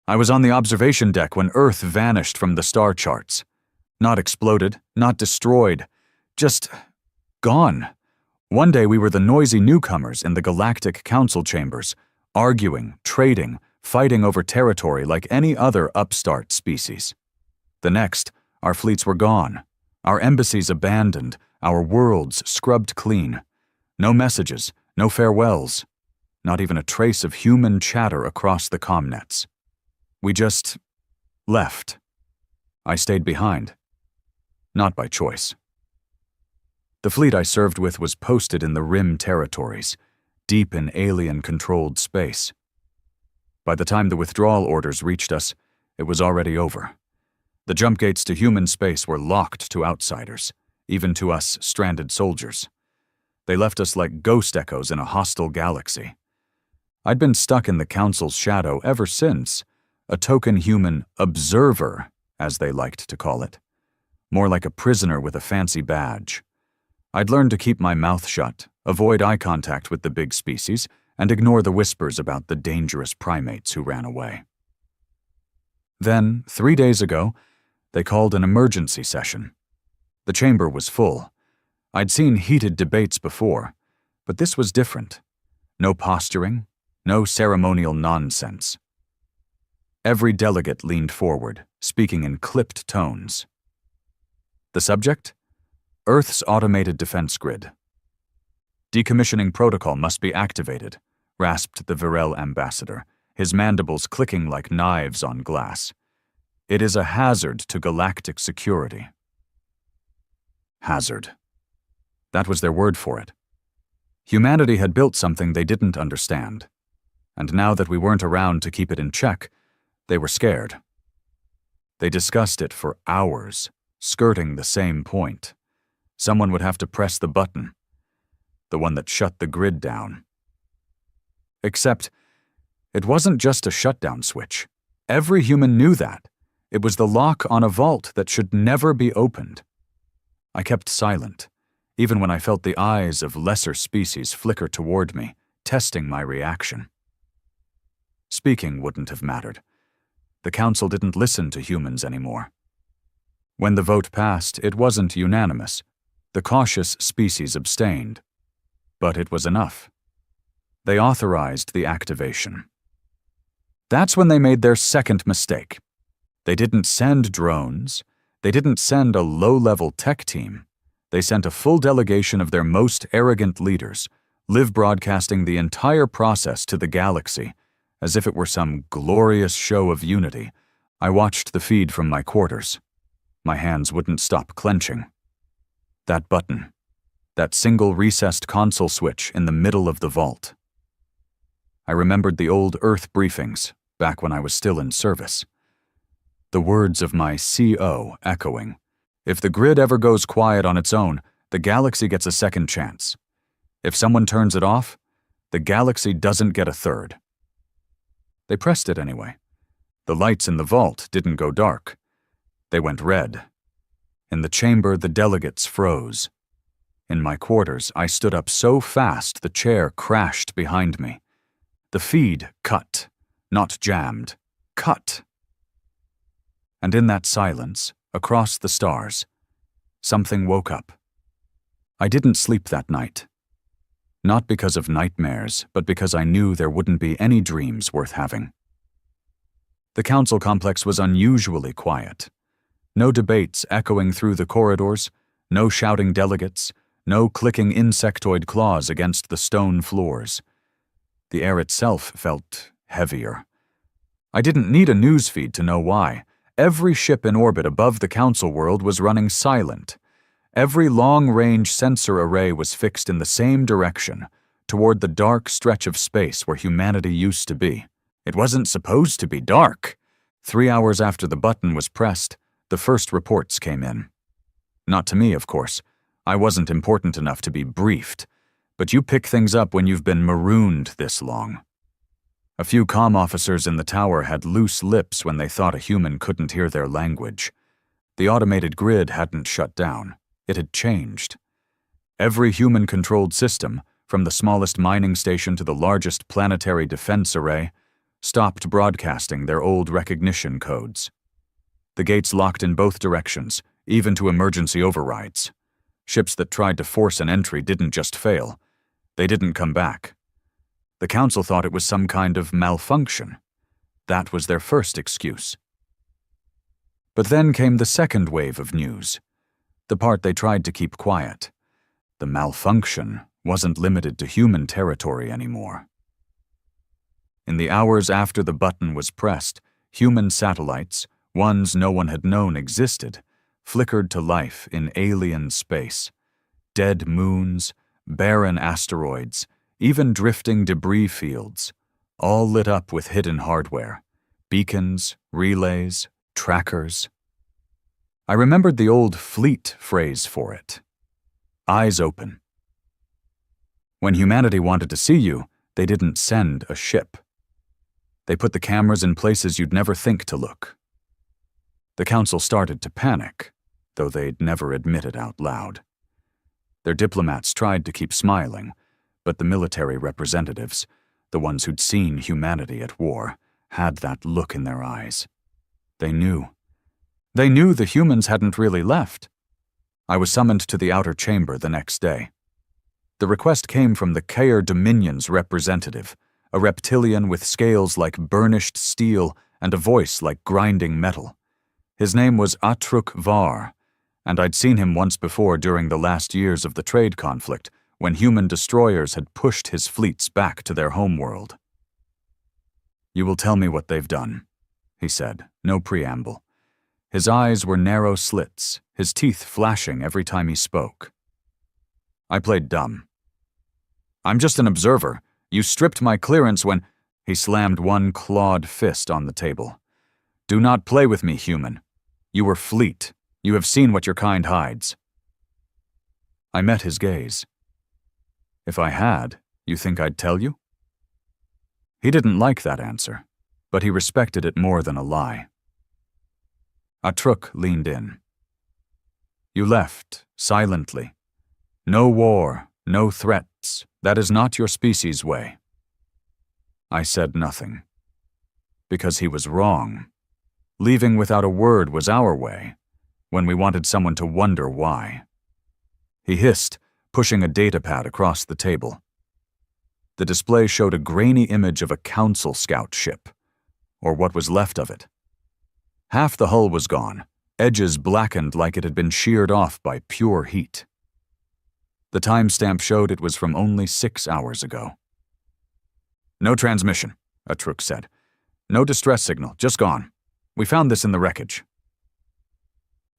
I was on the observation deck when Earth vanished from the star charts. Not exploded, not destroyed, just gone. One day we were the noisy newcomers in the galactic council chambers, arguing, trading, fighting over territory like any other upstart species. The next, our fleets were gone, our embassies abandoned, our worlds scrubbed clean. No messages, no farewells, not even a trace of human chatter across the commnets. We just left. I stayed behind. Not by choice. The fleet I served with was posted in the Rim territories, deep in alien-controlled space. By the time the withdrawal orders reached us, it was already over. The jump gates to human space were locked to outsiders, even to us stranded soldiers. They left us like ghost echoes in a hostile galaxy. I'd been stuck in the Council's shadow ever since, a token human observer, as they liked to call it. More like a prisoner with a fancy badge. I'd learned to keep my mouth shut, avoid eye contact with the big species, and ignore the whispers about the dangerous primates who ran away. Then, 3 days ago, they called an emergency session. The chamber was full. I'd seen heated debates before, but this was different. No posturing, no ceremonial nonsense. Every delegate leaned forward, speaking in clipped tones. The subject? Earth's automated defense grid. Decommissioning protocol must be activated, rasped the Virel ambassador, his mandibles clicking like knives on glass. It is a hazard to galactic security. Hazard. That was their word for it. Humanity had built something they didn't understand, and now that we weren't around to keep it in check, they were scared. They discussed it for hours, skirting the same point. Someone would have to press the button, the one that shut the grid down. Except, it wasn't just a shutdown switch. Every human knew that. It was the lock on a vault that should never be opened. I kept silent, even when I felt the eyes of lesser species flicker toward me, testing my reaction. Speaking wouldn't have mattered. The Council didn't listen to humans anymore. When the vote passed, it wasn't unanimous. The cautious species abstained. But it was enough. They authorized the activation. That's when they made their second mistake. They didn't send drones. They didn't send a low-level tech team. They sent a full delegation of their most arrogant leaders, live broadcasting the entire process to the galaxy, as if it were some glorious show of unity. I watched the feed from my quarters. My hands wouldn't stop clenching. That button. That single recessed console switch in the middle of the vault. I remembered the old Earth briefings, back when I was still in service. The words of my CO echoing. If the grid ever goes quiet on its own, the galaxy gets a second chance. If someone turns it off, the galaxy doesn't get a third. They pressed it anyway. The lights in the vault didn't go dark. They went red. In the chamber, the delegates froze. In my quarters, I stood up so fast the chair crashed behind me. The feed cut, not jammed. Cut. And in that silence, across the stars, something woke up. I didn't sleep that night. Not because of nightmares, but because I knew there wouldn't be any dreams worth having. The council complex was unusually quiet. No debates echoing through the corridors, no shouting delegates, no clicking insectoid claws against the stone floors. The air itself felt heavier. I didn't need a newsfeed to know why. Every ship in orbit above the council world was running silent. Every long-range sensor array was fixed in the same direction, toward the dark stretch of space where humanity used to be. It wasn't supposed to be dark. 3 hours after the button was pressed, the first reports came in. Not to me, of course. I wasn't important enough to be briefed, but you pick things up when you've been marooned this long. A few comm officers in the tower had loose lips when they thought a human couldn't hear their language. The automated grid hadn't shut down. It had changed. Every human-controlled system, from the smallest mining station to the largest planetary defense array, stopped broadcasting their old recognition codes. The gates locked in both directions, even to emergency overrides. Ships that tried to force an entry didn't just fail, they didn't come back. The Council thought it was some kind of malfunction. That was their first excuse. But then came the second wave of news, the part they tried to keep quiet. The malfunction wasn't limited to human territory anymore. In the hours after the button was pressed, human satellites, ones no one had known existed, flickered to life in alien space. Dead moons, barren asteroids, even drifting debris fields, all lit up with hidden hardware, beacons, relays, trackers. I remembered the old fleet phrase for it. Eyes open. When humanity wanted to see you, they didn't send a ship. They put the cameras in places you'd never think to look. The Council started to panic, though they'd never admit it out loud. Their diplomats tried to keep smiling, but the military representatives, the ones who'd seen humanity at war, had that look in their eyes. They knew. They knew the humans hadn't really left. I was summoned to the outer chamber the next day. The request came from the Kair Dominion's representative, a reptilian with scales like burnished steel and a voice like grinding metal. His name was Atruk Var, and I'd seen him once before during the last years of the trade conflict, when human destroyers had pushed his fleets back to their homeworld. "You will tell me what they've done," he said, no preamble. His eyes were narrow slits, his teeth flashing every time he spoke. I played dumb. "I'm just an observer. You stripped my clearance when—" He slammed one clawed fist on the table. "Do not play with me, human. You were fleet. You have seen what your kind hides." I met his gaze. "If I had, you think I'd tell you?" He didn't like that answer, but he respected it more than a lie. Atruk leaned in. "You left, silently. No war, no threats. That is not your species' way." I said nothing. Because he was wrong. Leaving without a word was our way, when we wanted someone to wonder why. He hissed, pushing a datapad across the table. The display showed a grainy image of a Council scout ship, or what was left of it. Half the hull was gone, edges blackened like it had been sheared off by pure heat. The timestamp showed it was from only 6 hours ago. "No transmission," Atruk said. "No distress signal, just gone. We found this in the wreckage."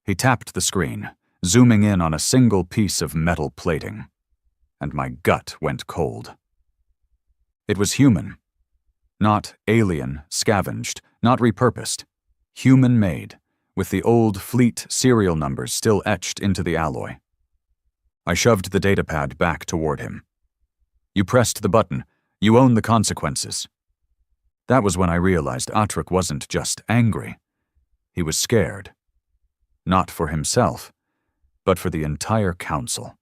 He tapped the screen, zooming in on a single piece of metal plating, and my gut went cold. It was human. Not alien, scavenged, not repurposed. Human-made, with the old fleet serial numbers still etched into the alloy. I shoved the datapad back toward him. "You pressed the button. You own the consequences." That was when I realized Atruk wasn't just angry. He was scared. Not for himself, but for the entire Council.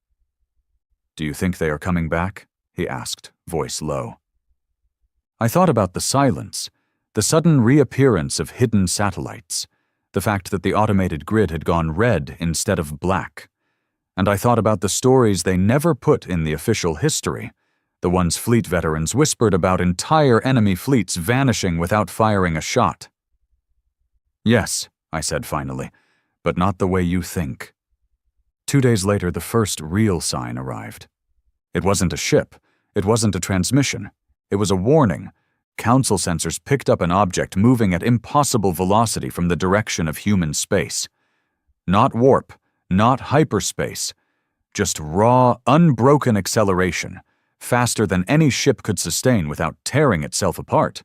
"Do you think they are coming back?" he asked, voice low. I thought about the silence, the sudden reappearance of hidden satellites, the fact that the automated grid had gone red instead of black. And I thought about the stories they never put in the official history, the ones fleet veterans whispered about entire enemy fleets vanishing without firing a shot. "Yes," I said finally, "but not the way you think." 2 days later, the first real sign arrived. It wasn't a ship. It wasn't a transmission. It was a warning. Council sensors picked up an object moving at impossible velocity from the direction of human space. Not warp, not hyperspace, just raw, unbroken acceleration, faster than any ship could sustain without tearing itself apart.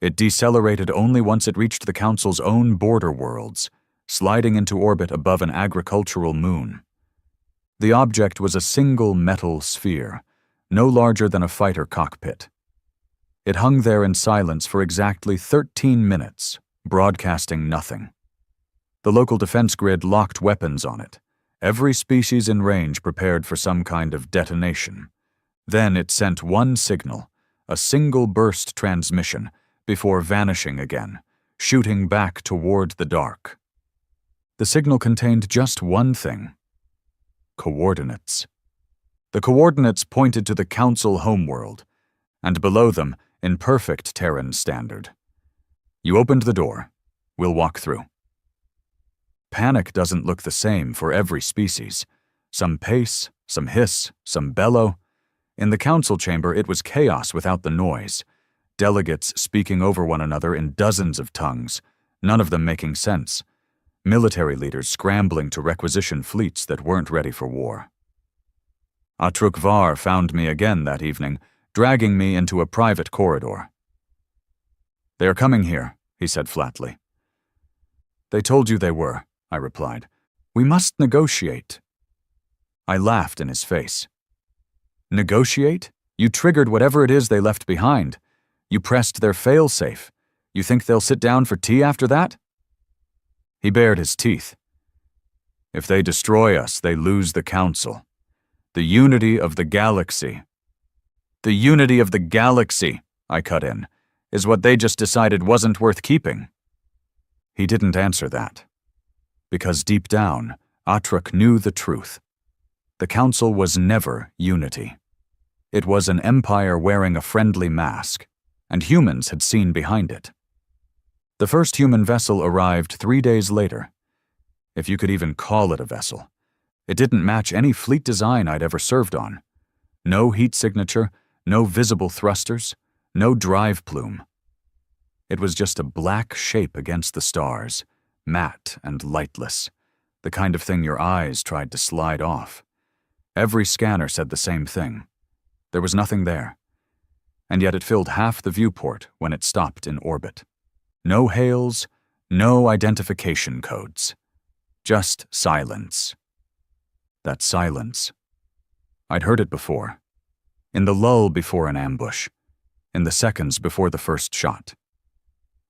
It decelerated only once it reached the Council's own border worlds, sliding into orbit above an agricultural moon. The object was a single metal sphere, no larger than a fighter cockpit. It hung there in silence for exactly 13 minutes, broadcasting nothing. The local defense grid locked weapons on it, every species in range prepared for some kind of detonation. Then it sent one signal, a single burst transmission, before vanishing again, shooting back toward the dark. The signal contained just one thing: coordinates. The coordinates pointed to the Council homeworld, and below them, in perfect Terran standard. You opened the door. We'll walk through. Panic doesn't look the same for every species. Some pace, some hiss, some bellow. In the council chamber, it was chaos without the noise. Delegates speaking over one another in dozens of tongues, none of them making sense. Military leaders scrambling to requisition fleets that weren't ready for war. Atruk Var found me again that evening, dragging me into a private corridor. "They are coming here," he said flatly. "They told you they were," I replied. "We must negotiate." I laughed in his face. "Negotiate? You triggered whatever it is they left behind. You pressed their failsafe. You think they'll sit down for tea after that?" He bared his teeth. "If they destroy us, they lose the Council. The unity of the galaxy." "The unity of the galaxy," I cut in, "is what they just decided wasn't worth keeping." He didn't answer that. Because deep down, Atruk knew the truth. The Council was never unity. It was an empire wearing a friendly mask, and humans had seen behind it. The first human vessel arrived 3 days later. If you could even call it a vessel. It didn't match any fleet design I'd ever served on. No heat signature, no visible thrusters, no drive plume. It was just a black shape against the stars, matte and lightless, the kind of thing your eyes tried to slide off. Every scanner said the same thing. There was nothing there. And yet it filled half the viewport when it stopped in orbit. No hails, no identification codes. Just silence. That silence. I'd heard it before. In the lull before an ambush. In the seconds before the first shot.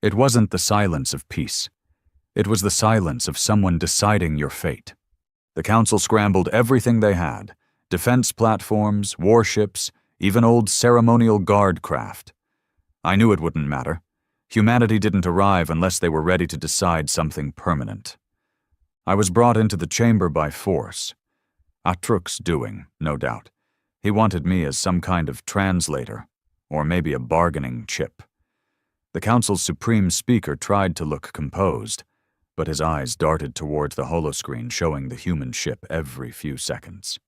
It wasn't the silence of peace. It was the silence of someone deciding your fate. The Council scrambled everything they had. Defense platforms, warships, even old ceremonial guard craft. I knew it wouldn't matter. Humanity didn't arrive unless they were ready to decide something permanent. I was brought into the chamber by force. Atruk's doing, no doubt. He wanted me as some kind of translator, or maybe a bargaining chip. The Council's supreme speaker tried to look composed, but his eyes darted towards the holoscreen showing the human ship every few seconds.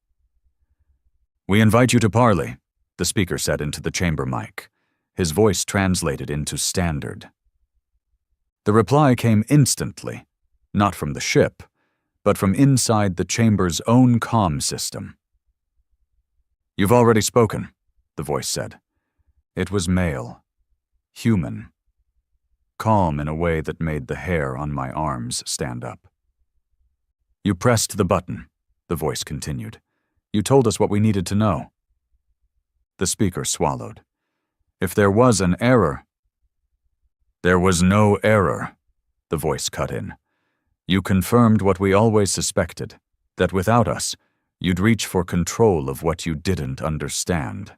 "We invite you to parley," the speaker said into the chamber mic, his voice translated into standard. The reply came instantly, not from the ship, but from inside the chamber's own comm system. "You've already spoken," the voice said. It was male, human, calm in a way that made the hair on my arms stand up. "You pressed the button," the voice continued. "You told us what we needed to know." The speaker swallowed. "If there was an error—" "There was no error," the voice cut in. "You confirmed what we always suspected, that without us, you'd reach for control of what you didn't understand."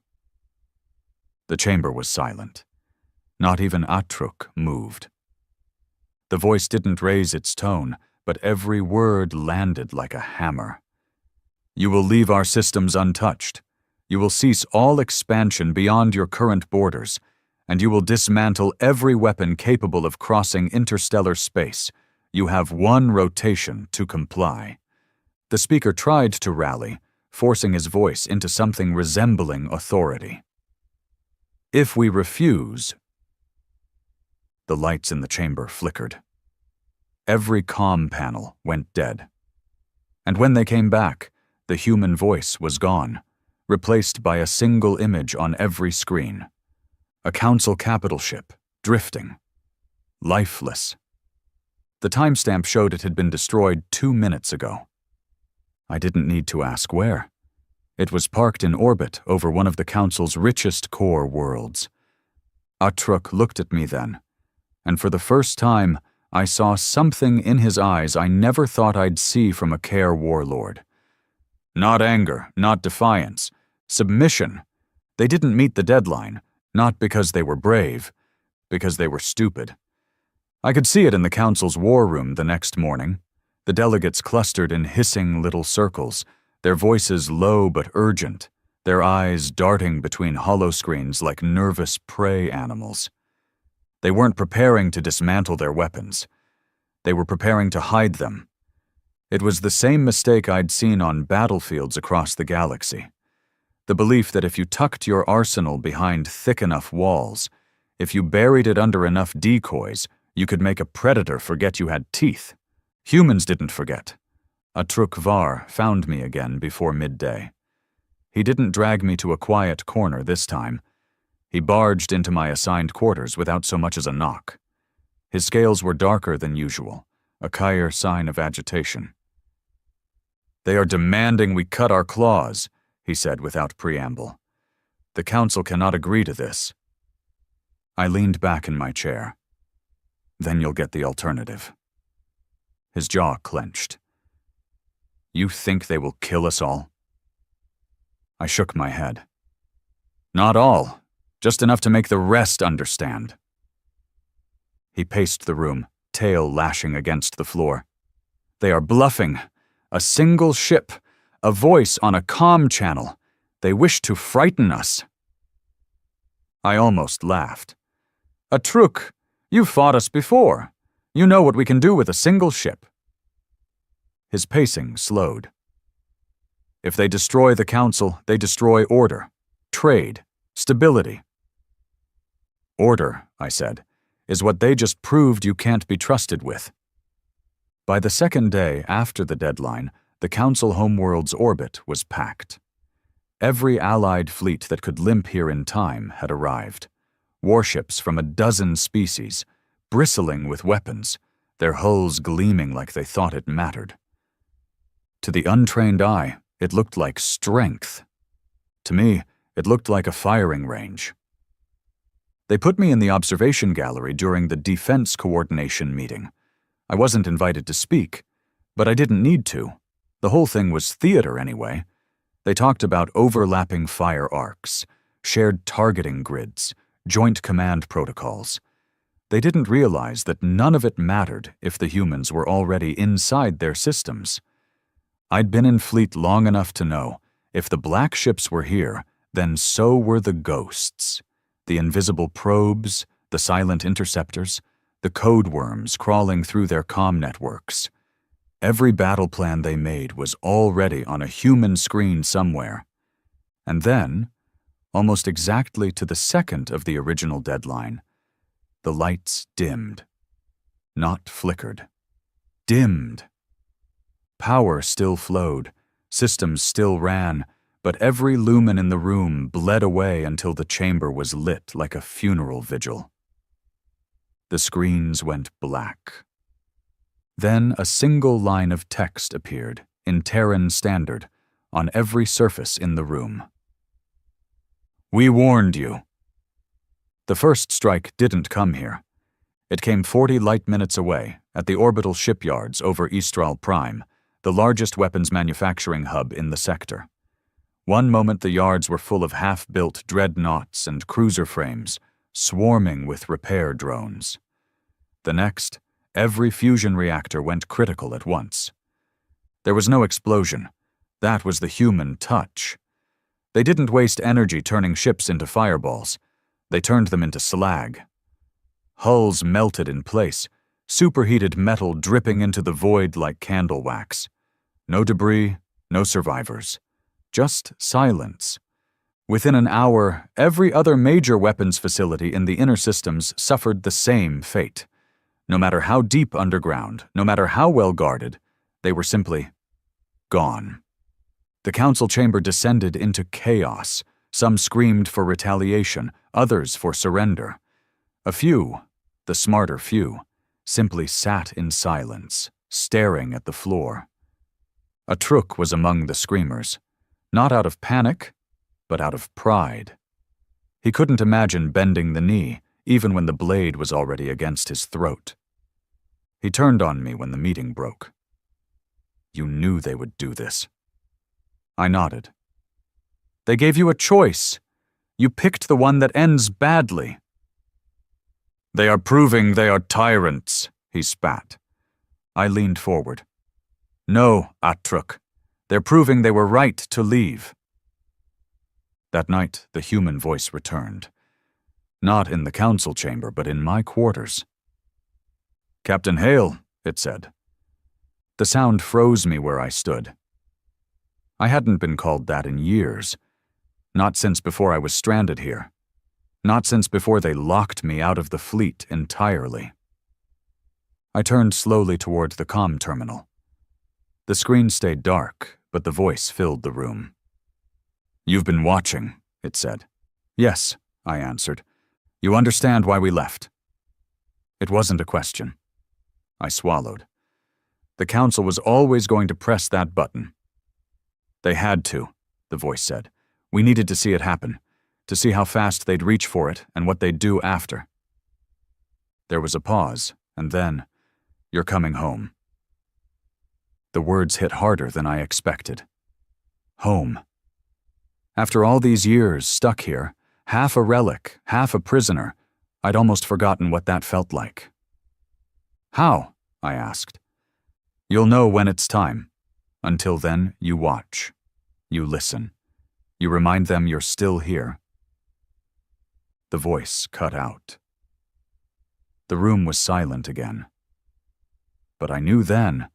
The chamber was silent. Not even Atruk moved. The voice didn't raise its tone, but every word landed like a hammer. "You will leave our systems untouched. You will cease all expansion beyond your current borders, and you will dismantle every weapon capable of crossing interstellar space. You have one rotation to comply." The speaker tried to rally, forcing his voice into something resembling authority. "If we refuse—" The lights in the chamber flickered. Every comm panel went dead. And when they came back, the human voice was gone, replaced by a single image on every screen. A Council capital ship, drifting. Lifeless. The timestamp showed it had been destroyed 2 minutes ago. I didn't need to ask where. It was parked in orbit over one of the Council's richest core worlds. Atruk looked at me then, and for the first time, I saw something in his eyes I never thought I'd see from a care warlord. Not anger, not defiance. Submission. They didn't meet the deadline, not because they were brave, because they were stupid. I could see it in the council's war room the next morning. The delegates clustered in hissing little circles, their voices low but urgent, their eyes darting between holoscreens like nervous prey animals. They weren't preparing to dismantle their weapons. They were preparing to hide them. It was the same mistake I'd seen on battlefields across the galaxy. The belief that if you tucked your arsenal behind thick enough walls, if you buried it under enough decoys, you could make a predator forget you had teeth. Humans didn't forget. Atruk Var found me again before midday. He didn't drag me to a quiet corner this time. He barged into my assigned quarters without so much as a knock. His scales were darker than usual, a clear sign of agitation. "They are demanding we cut our claws," he said without preamble. "The council cannot agree to this." I leaned back in my chair. "Then you'll get the alternative." His jaw clenched. "You think they will kill us all?" I shook my head. "Not all, just enough to make the rest understand." He paced the room, tail lashing against the floor. "They are bluffing. A single ship, a voice on a comm channel. They wish to frighten us." I almost laughed. "Atruk, you've fought us before. You know what we can do with a single ship." His pacing slowed. "If they destroy the council, they destroy order, trade, stability." "Order," I said, "is what they just proved you can't be trusted with." By the second day after the deadline, the council homeworld's orbit was packed. Every allied fleet that could limp here in time had arrived. Warships from a dozen species, bristling with weapons, their hulls gleaming like they thought it mattered. To the untrained eye, it looked like strength. To me, it looked like a firing range. They put me in the observation gallery during the defense coordination meeting. I wasn't invited to speak, but I didn't need to. The whole thing was theater anyway. They talked about overlapping fire arcs, shared targeting grids, joint command protocols. They didn't realize that none of it mattered if the humans were already inside their systems. I'd been in fleet long enough to know, if the black ships were here, then so were the ghosts. The invisible probes, the silent interceptors, the code worms crawling through their comm networks. Every battle plan they made was already on a human screen somewhere. And then, almost exactly to the second of the original deadline, the lights dimmed. Not flickered. Dimmed. Power still flowed, systems still ran, but every lumen in the room bled away until the chamber was lit like a funeral vigil. The screens went black. Then a single line of text appeared, in Terran standard, on every surface in the room. "We warned you." The first strike didn't come here. It came 40 light minutes away, at the orbital shipyards over Istral Prime, the largest weapons manufacturing hub in the sector. One moment the yards were full of half-built dreadnoughts and cruiser frames, swarming with repair drones. The next, every fusion reactor went critical at once. There was no explosion. That was the human touch. They didn't waste energy turning ships into fireballs. They turned them into slag. Hulls melted in place, superheated metal dripping into the void like candle wax. No debris, no survivors. Just silence. Within an hour, every other major weapons facility in the inner systems suffered the same fate. No matter how deep underground, no matter how well guarded, they were simply gone. The council chamber descended into chaos. Some screamed for retaliation, others for surrender. A few, the smarter few, simply sat in silence, staring at the floor. Atruk was among the screamers, not out of panic, but out of pride. He couldn't imagine bending the knee, even when the blade was already against his throat. He turned on me when the meeting broke. "You knew they would do this." I nodded. "They gave you a choice. You picked the one that ends badly." They are proving they are tyrants, he spat. I leaned forward. No, Atruk. They're proving they were right to leave. That night, the human voice returned. Not in the council chamber, but in my quarters. Captain Hale, it said. The sound froze me where I stood. I hadn't been called that in years. Not since before I was stranded here. Not since before they locked me out of the fleet entirely. I turned slowly toward the comm terminal. The screen stayed dark, but the voice filled the room. You've been watching, it said. Yes, I answered. You understand why we left. It wasn't a question. I swallowed. The council was always going to press that button. They had to, the voice said. We needed to see it happen, to see how fast they'd reach for it and what they'd do after. There was a pause, and then, you're coming home. The words hit harder than I expected. Home. After all these years stuck here, half a relic, half a prisoner, I'd almost forgotten what that felt like. How? I asked. You'll know when it's time. Until then, you watch. You listen. You remind them you're still here. The voice cut out. The room was silent again. But I knew then,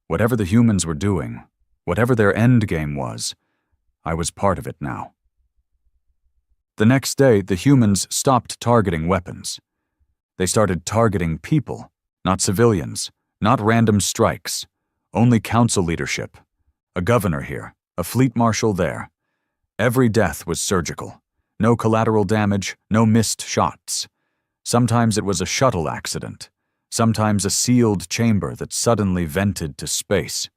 whatever the humans were doing, whatever their endgame was, I was part of it now. The next day, the humans stopped targeting weapons. They started targeting people, not civilians, not random strikes, only council leadership, a governor here, a fleet marshal there. Every death was surgical. No collateral damage, no missed shots. Sometimes it was a shuttle accident. Sometimes a sealed chamber that suddenly vented to space.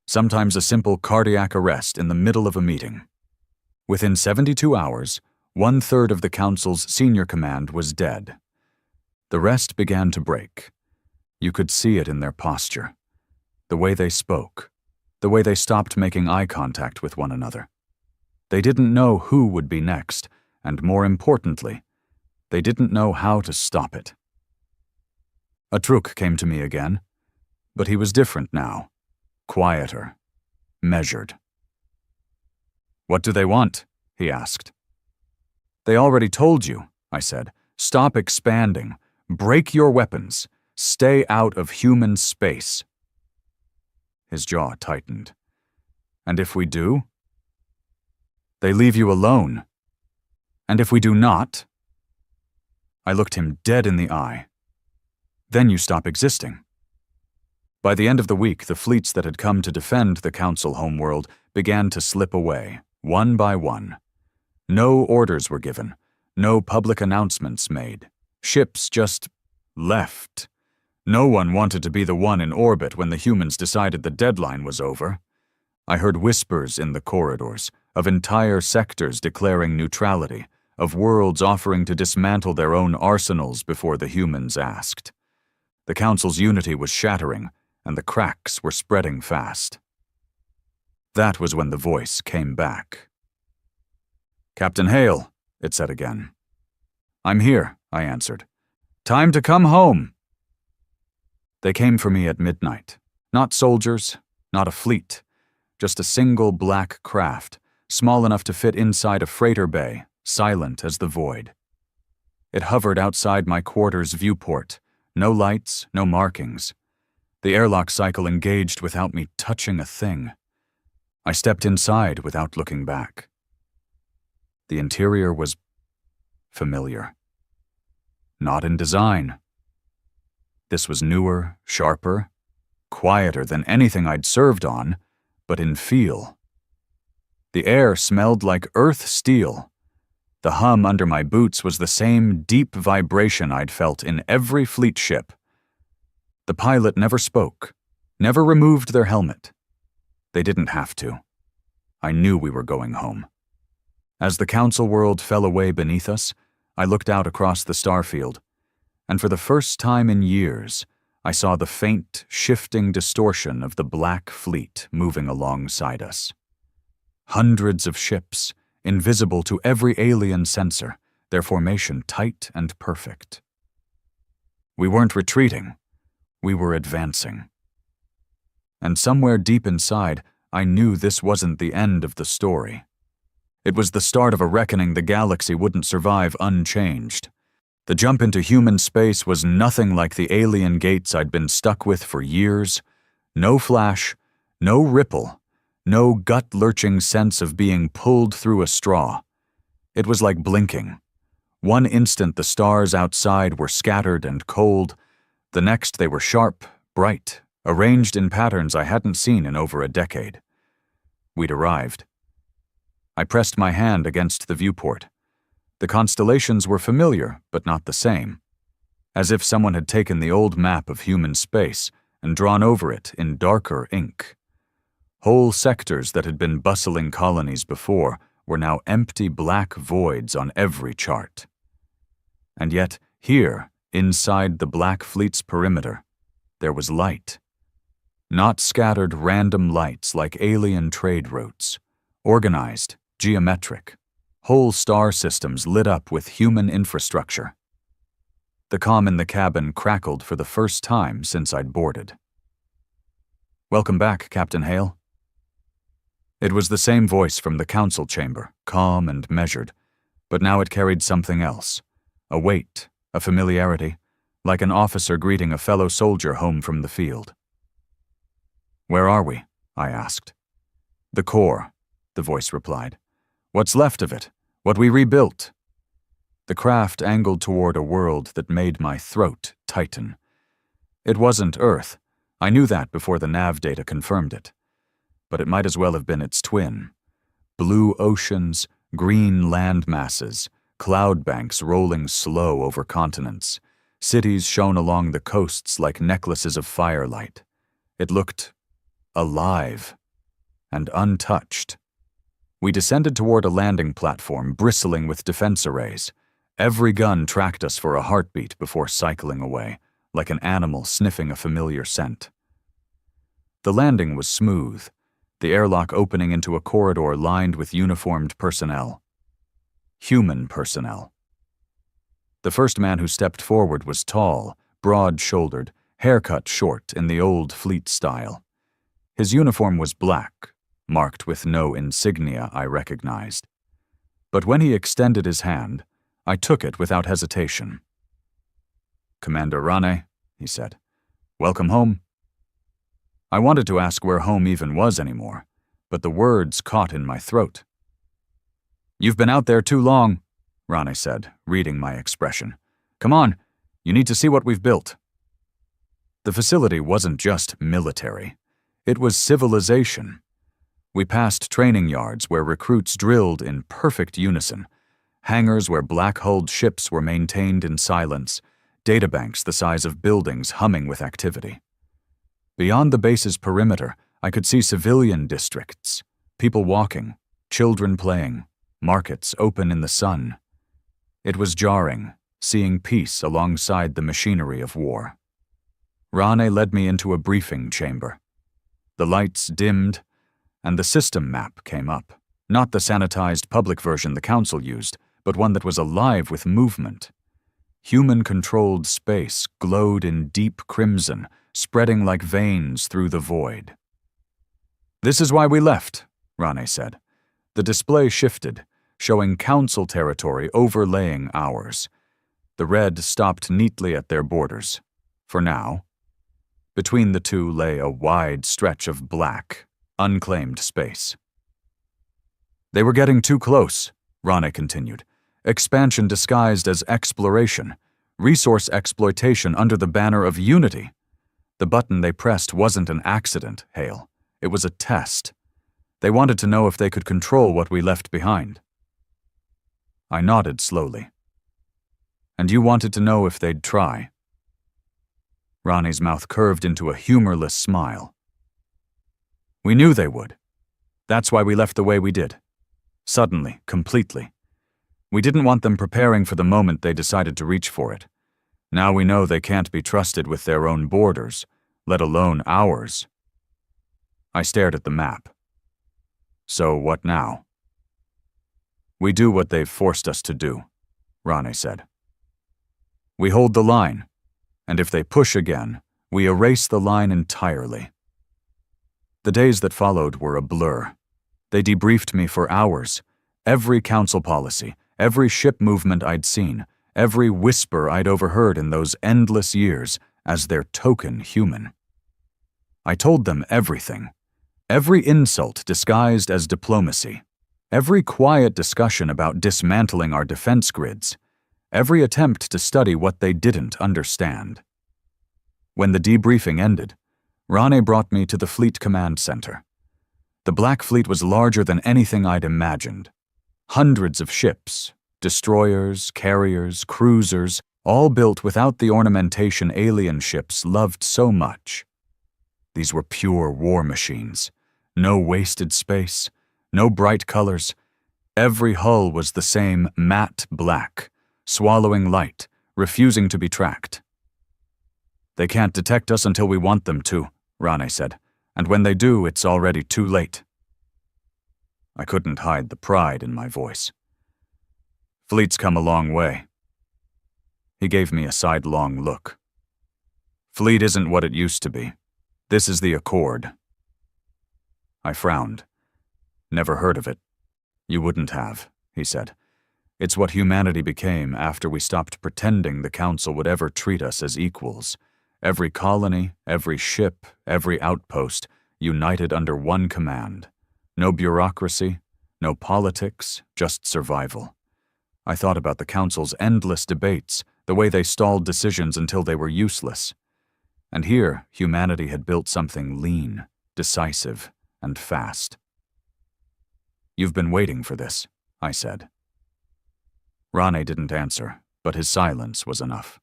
Sometimes a simple cardiac arrest in the middle of a meeting. Within 72 hours, 1/3 of the council's senior command was dead. The rest began to break. You could see it in their posture, the way they spoke, the way they stopped making eye contact with one another. They didn't know who would be next, and more importantly, they didn't know how to stop it. Atruk came to me again, but he was different now, quieter, measured. What do they want? He asked. They already told you, I said. Stop expanding. Break your weapons. Stay out of human space. His jaw tightened. And if we do? They leave you alone. And if we do not? I looked him dead in the eye. Then you stop existing. By the end of the week, the fleets that had come to defend the Council homeworld began to slip away, one by one. No orders were given, no public announcements made. Ships just left. No one wanted to be the one in orbit when the humans decided the deadline was over. I heard whispers in the corridors, of entire sectors declaring neutrality, of worlds offering to dismantle their own arsenals before the humans asked. The Council's unity was shattering, and the cracks were spreading fast. That was when the voice came back. Captain Hale, it said again. I'm here, I answered. Time to come home. They came for me at midnight. Not soldiers, not a fleet, just a single black craft, small enough to fit inside a freighter bay, silent as the void. It hovered outside my quarters viewport. No lights, no markings. The airlock cycle engaged without me touching a thing. I stepped inside without looking back. The interior was familiar. Not in design. This was newer, sharper, quieter than anything I'd served on, but in feel. The air smelled like earth steel. The hum under my boots was the same deep vibration I'd felt in every fleet ship. The pilot never spoke, never removed their helmet. They didn't have to. I knew we were going home. As the council world fell away beneath us, I looked out across the starfield, and for the first time in years, I saw the faint, shifting distortion of the Black Fleet moving alongside us. Hundreds of ships, invisible to every alien sensor, their formation tight and perfect. We weren't retreating. We were advancing. And somewhere deep inside, I knew this wasn't the end of the story. It was the start of a reckoning the galaxy wouldn't survive unchanged. The jump into human space was nothing like the alien gates I'd been stuck with for years. No flash, no ripple, no gut-lurching sense of being pulled through a straw. It was like blinking. One instant the stars outside were scattered and cold. The next they were sharp, bright, arranged in patterns I hadn't seen in over a decade. We'd arrived. I pressed my hand against the viewport. The constellations were familiar, but not the same. As if someone had taken the old map of human space and drawn over it in darker ink. Whole sectors that had been bustling colonies before were now empty black voids on every chart. And yet, here, inside the Black Fleet's perimeter, there was light. Not scattered random lights like alien trade routes, organized, geometric, whole star systems lit up with human infrastructure. The comm in the cabin crackled for the first time since I'd boarded. "Welcome back, Captain Hale." It was the same voice from the council chamber, calm and measured, but now it carried something else, a weight, a familiarity, like an officer greeting a fellow soldier home from the field. "Where are we?" I asked. "The core," the voice replied. "What's left of it, what we rebuilt." The craft angled toward a world that made my throat tighten. It wasn't Earth. I knew that before the nav data confirmed it. But it might as well have been its twin. Blue oceans, green land masses, cloud banks rolling slow over continents. Cities shone along the coasts like necklaces of firelight. It looked alive and untouched. We descended toward a landing platform bristling with defense arrays. Every gun tracked us for a heartbeat before cycling away, like an animal sniffing a familiar scent. The landing was smooth, the airlock opening into a corridor lined with uniformed personnel. Human personnel. The first man who stepped forward was tall, broad-shouldered, haircut short in the old fleet style. His uniform was black, marked with no insignia I recognized. But when he extended his hand, I took it without hesitation. "Commander Rane," he said, "welcome home." I wanted to ask where home even was anymore, but the words caught in my throat. "You've been out there too long," Rane said, reading my expression. "Come on, you need to see what we've built." The facility wasn't just military. It was civilization. We passed training yards where recruits drilled in perfect unison, hangars where black-hulled ships were maintained in silence, databanks the size of buildings humming with activity. Beyond the base's perimeter, I could see civilian districts, people walking, children playing, markets open in the sun. It was jarring, seeing peace alongside the machinery of war. Rane led me into a briefing chamber. The lights dimmed, and the system map came up. Not the sanitized public version the council used, but one that was alive with movement. Human-controlled space glowed in deep crimson, spreading like veins through the void. "This is why we left," Rane said. The display shifted, showing council territory overlaying ours. The red stopped neatly at their borders. For now. Between the two lay a wide stretch of black, unclaimed space. "They were getting too close," Rane continued. "Expansion disguised as exploration, resource exploitation under the banner of unity. The button they pressed wasn't an accident, Hale. It was a test. They wanted to know if they could control what we left behind." I nodded slowly. "And you wanted to know if they'd try?" Rane's mouth curved into a humorless smile. "We knew they would. That's why we left the way we did. Suddenly, completely. We didn't want them preparing for the moment they decided to reach for it. Now we know they can't be trusted with their own borders, let alone ours." I stared at the map. "So what now?" "We do what they've forced us to do," Rane said. "We hold the line. And if they push again, we erase the line entirely. The days that followed were a blur. They debriefed me for hours. Every council policy, every ship movement I'd seen, every whisper I'd overheard in those endless years as their token human. I told them everything. Every insult disguised as diplomacy. Every quiet discussion about dismantling our defense grids. Every attempt to study what they didn't understand. When the debriefing ended, Rane brought me to the Fleet Command Center. The Black Fleet was larger than anything I'd imagined. Hundreds of ships, destroyers, carriers, cruisers, all built without the ornamentation alien ships loved so much. These were pure war machines. No wasted space, no bright colors. Every hull was the same matte black, swallowing light, refusing to be tracked. "They can't detect us until we want them to," Rane said, "and when they do, it's already too late." I couldn't hide the pride in my voice. "Fleet's come a long way." He gave me a sidelong look. "Fleet isn't what it used to be. This is the Accord." I frowned. "Never heard of it." "You wouldn't have," he said. "It's what humanity became after we stopped pretending the Council would ever treat us as equals. Every colony, every ship, every outpost, united under one command. No bureaucracy, no politics, just survival." I thought about the Council's endless debates, the way they stalled decisions until they were useless. And here, humanity had built something lean, decisive, and fast. "You've been waiting for this," I said. Rane didn't answer, but his silence was enough.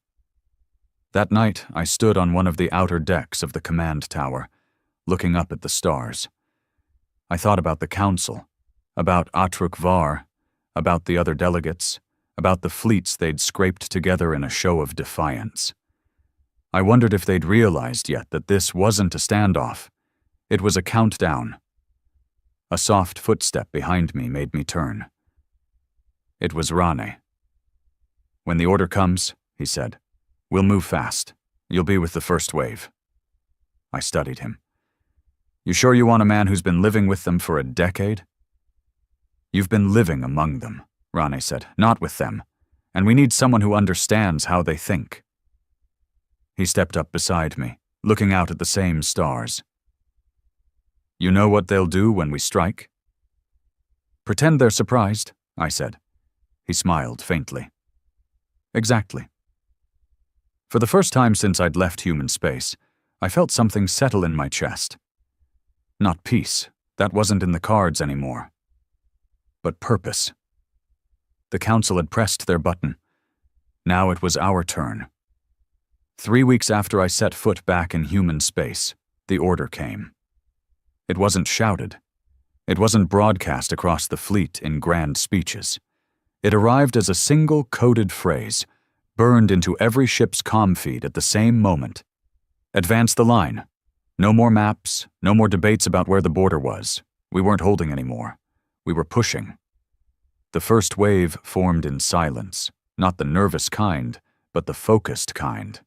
That night, I stood on one of the outer decks of the command tower, looking up at the stars. I thought about the Council, about Atruk Var, about the other delegates, about the fleets they'd scraped together in a show of defiance. I wondered if they'd realized yet that this wasn't a standoff. It was a countdown. A soft footstep behind me made me turn. It was Rane. "When the order comes," he said, "we'll move fast. You'll be with the first wave." I studied him. "You sure you want a man who's been living with them for a decade?" "You've been living among them," Rane said, "not with them. And we need someone who understands how they think." He stepped up beside me, looking out at the same stars. "You know what they'll do when we strike?" "Pretend they're surprised," I said. He smiled faintly. "Exactly." For the first time since I'd left human space, I felt something settle in my chest. Not peace, that wasn't in the cards anymore. But purpose. The Council had pressed their button. Now it was our turn. 3 weeks after I set foot back in human space, the order came. It wasn't shouted. It wasn't broadcast across the fleet in grand speeches. It arrived as a single coded phrase, burned into every ship's comm feed at the same moment. "Advance the line. No more maps, no more debates about where the border was. We weren't holding anymore. We were pushing." The first wave formed in silence, not the nervous kind, but the focused kind.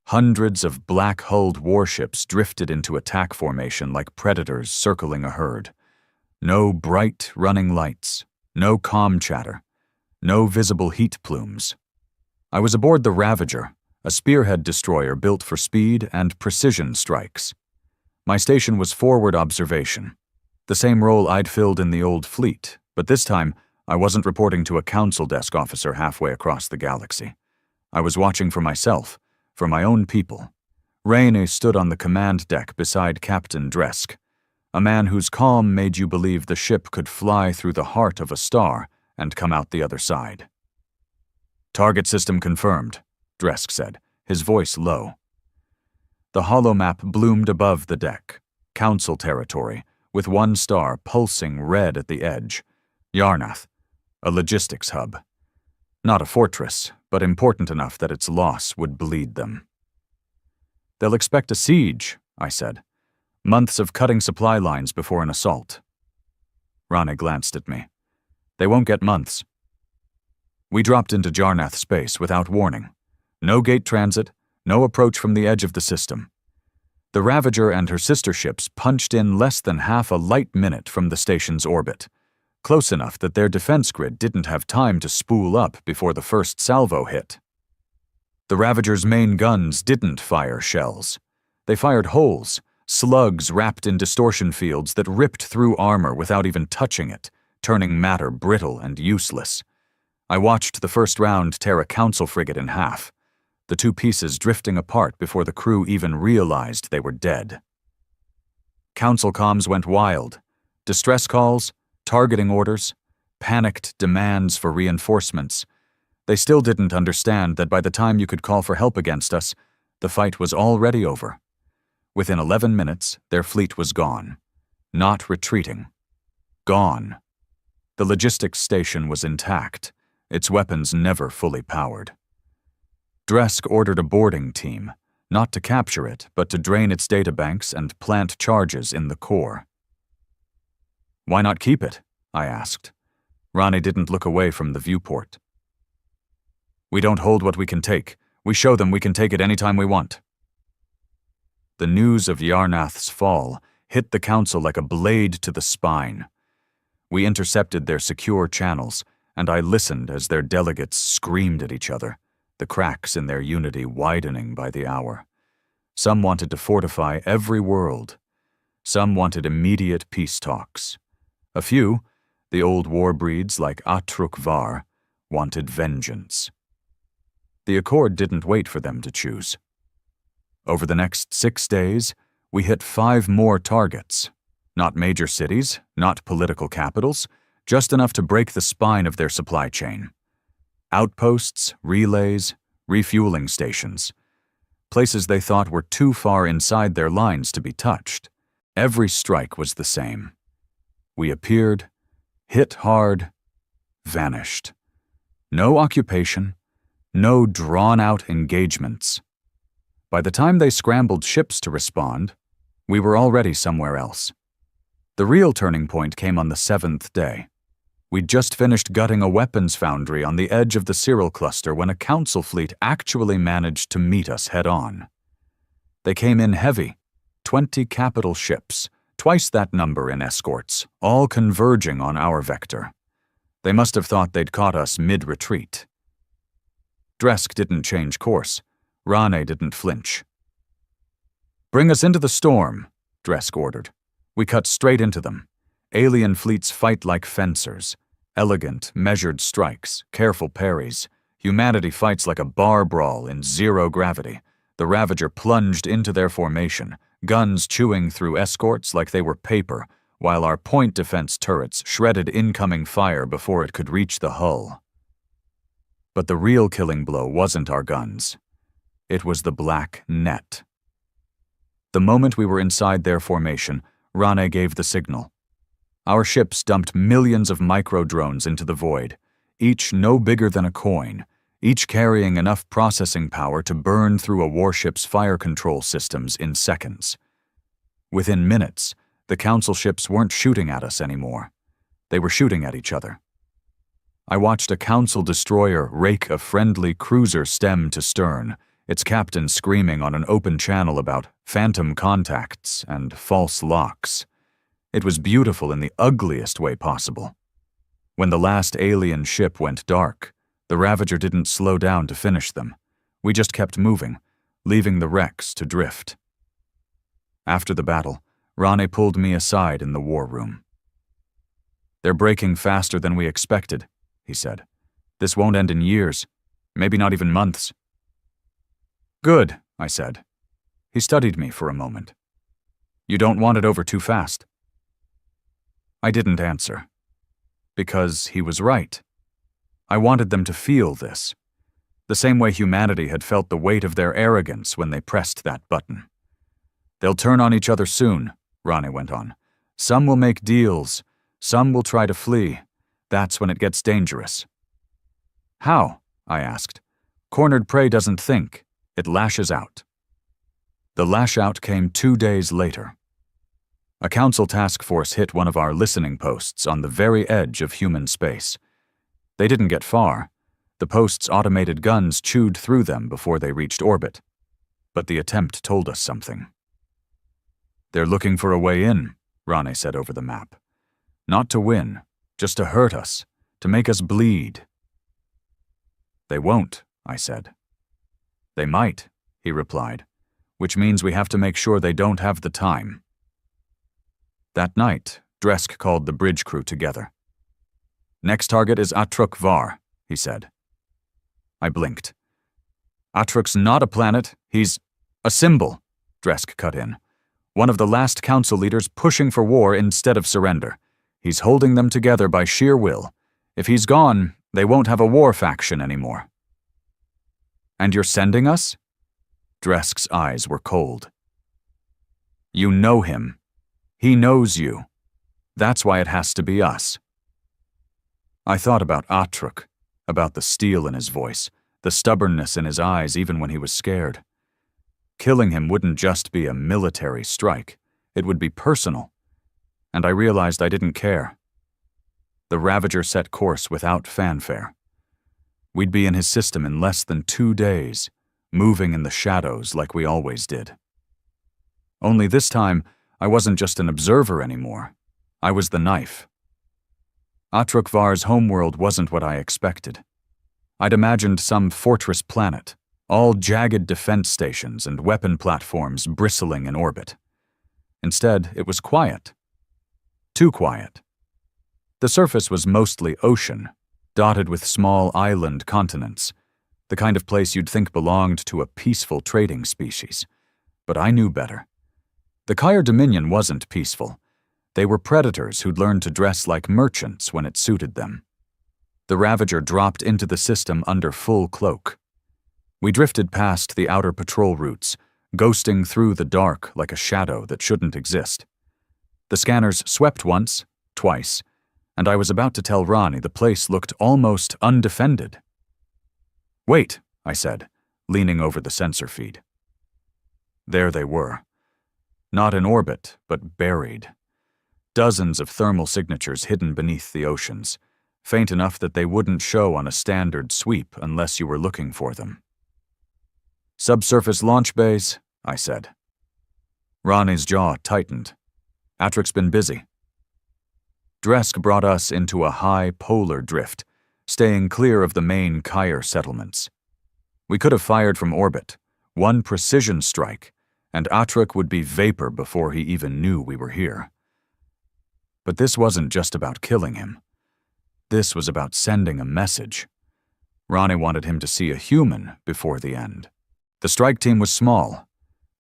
Hundreds of black-hulled warships drifted into attack formation like predators circling a herd. No bright, running lights, no comm chatter, no visible heat plumes. I was aboard the Ravager, a spearhead destroyer built for speed and precision strikes. My station was forward observation, the same role I'd filled in the old fleet, but this time I wasn't reporting to a council desk officer halfway across the galaxy. I was watching for myself, for my own people. Rane stood on the command deck beside Captain Dresk, a man whose calm made you believe the ship could fly through the heart of a star and come out the other side. "Target system confirmed," Dresk said, his voice low. The holomap bloomed above the deck, council territory, with one star pulsing red at the edge. Yarnath, a logistics hub. Not a fortress, but important enough that its loss would bleed them. "They'll expect a siege," I said. "Months of cutting supply lines before an assault." Rane glanced at me. "They won't get months." We dropped into Jarnath space without warning. No gate transit, No approach from the edge of the system. The Ravager and her sister ships punched in less than half a light minute from the station's orbit, close enough that their defense grid didn't have time to spool up before the first salvo hit. The Ravager's main guns didn't fire shells. They fired holes, slugs wrapped in distortion fields that ripped through armor without even touching it, turning matter brittle and useless. I watched the first round tear a Council frigate in half, the two pieces drifting apart before the crew even realized they were dead. Council comms went wild. Distress calls, targeting orders, panicked demands for reinforcements. They still didn't understand that by the time you could call for help against us, the fight was already over. Within 11 minutes, their fleet was gone. Not retreating. Gone. The logistics station was intact, its weapons never fully powered. Dresk ordered a boarding team, not to capture it, but to drain its databanks and plant charges in the core. "Why not keep it?" I asked. Rani didn't look away from the viewport. "We don't hold what we can take. We show them we can take it anytime we want." The news of Yarnath's fall hit the Council like a blade to the spine. We intercepted their secure channels, and I listened as their delegates screamed at each other, the cracks in their unity widening by the hour. Some wanted to fortify every world. Some wanted immediate peace talks. A few, the old war breeds like Atruk Var, wanted vengeance. The Accord didn't wait for them to choose. Over the next 6 days, we hit 5 more targets. Not major cities, not political capitals, just enough to break the spine of their supply chain. Outposts, relays, refueling stations. Places they thought were too far inside their lines to be touched. Every strike was the same. We appeared, hit hard, vanished. No occupation, no drawn-out engagements. By the time they scrambled ships to respond, we were already somewhere else. The real turning point came on the 7th day. We'd just finished gutting a weapons foundry on the edge of the Cyril cluster when a Council fleet actually managed to meet us head-on. They came in heavy, 20 capital ships, twice that number in escorts, all converging on our vector. They must have thought they'd caught us mid-retreat. Dresk didn't change course. Rane didn't flinch. "Bring us into the storm," Dresk ordered. We cut straight into them. Alien fleets fight like fencers. Elegant, measured strikes, careful parries. Humanity fights like a bar brawl in zero gravity. The Ravager plunged into their formation, guns chewing through escorts like they were paper, while our point defense turrets shredded incoming fire before it could reach the hull. But the real killing blow wasn't our guns. It was the black net. The moment we were inside their formation, Rane gave the signal. Our ships dumped millions of micro-drones into the void, each no bigger than a coin, each carrying enough processing power to burn through a warship's fire control systems in seconds. Within minutes, the Council ships weren't shooting at us anymore. They were shooting at each other. I watched a Council destroyer rake a friendly cruiser stem to stern, its captain screaming on an open channel about phantom contacts and false locks. It was beautiful in the ugliest way possible. When the last alien ship went dark, the Ravager didn't slow down to finish them. We just kept moving, leaving the wrecks to drift. After the battle, Rane pulled me aside in the war room. "They're breaking faster than we expected," he said. "This won't end in years, maybe not even months." "Good," I said. He studied me for a moment. "You don't want it over too fast?" I didn't answer. Because he was right. I wanted them to feel this, the same way humanity had felt the weight of their arrogance when they pressed that button. "They'll turn on each other soon," Rane went on. "Some will make deals, some will try to flee. That's when it gets dangerous." "How?" I asked. "Cornered prey doesn't think. It lashes out." The lash-out came 2 days later. A Council task force hit one of our listening posts on the very edge of human space. They didn't get far. The post's automated guns chewed through them before they reached orbit. but the attempt told us something. "They're looking for a way in," Rane said over the map. "Not to win, just to hurt us, to make us bleed." "They won't," I said. "They might," he replied, "which means we have to make sure they don't have the time." That night, Dresk called the bridge crew together. "Next target is Atruk Var," he said. I blinked. "Atruk's not a planet, he's a symbol," Dresk cut in. "One of the last council leaders pushing for war instead of surrender. He's holding them together by sheer will. If he's gone, they won't have a war faction anymore." "And you're sending us?" Dresk's eyes were cold. "You know him. He knows you. That's why it has to be us." I thought about Atruk, about the steel in his voice, the stubbornness in his eyes even when he was scared. Killing him wouldn't just be a military strike, it would be personal. And I realized I didn't care. The Ravager set course without fanfare. We'd be in his system in less than 2 days, moving in the shadows like we always did. Only this time, I wasn't just an observer anymore. I was the knife. Atruk Var's homeworld wasn't what I expected. I'd imagined some fortress planet, all jagged defense stations and weapon platforms bristling in orbit. Instead, it was quiet. Too quiet. The surface was mostly ocean, dotted with small island continents, the kind of place you'd think belonged to a peaceful trading species. But I knew better. The Kyer Dominion wasn't peaceful. They were predators who'd learned to dress like merchants when it suited them. The Ravager dropped into the system under full cloak. We drifted past the outer patrol routes, ghosting through the dark like a shadow that shouldn't exist. The scanners swept once, twice, and I was about to tell Rani the place looked almost undefended. "Wait," I said, leaning over the sensor feed. There they were. Not in orbit, but buried. Dozens of thermal signatures hidden beneath the oceans, faint enough that they wouldn't show on a standard sweep unless you were looking for them. "Subsurface launch bays," I said. Rani's jaw tightened. "Atruk's been busy." Dresk brought us into a high polar drift, staying clear of the main Kyer settlements. We could have fired from orbit, one precision strike, and Atruk would be vapor before he even knew we were here. But this wasn't just about killing him. This was about sending a message. Rani wanted him to see a human before the end. The strike team was small.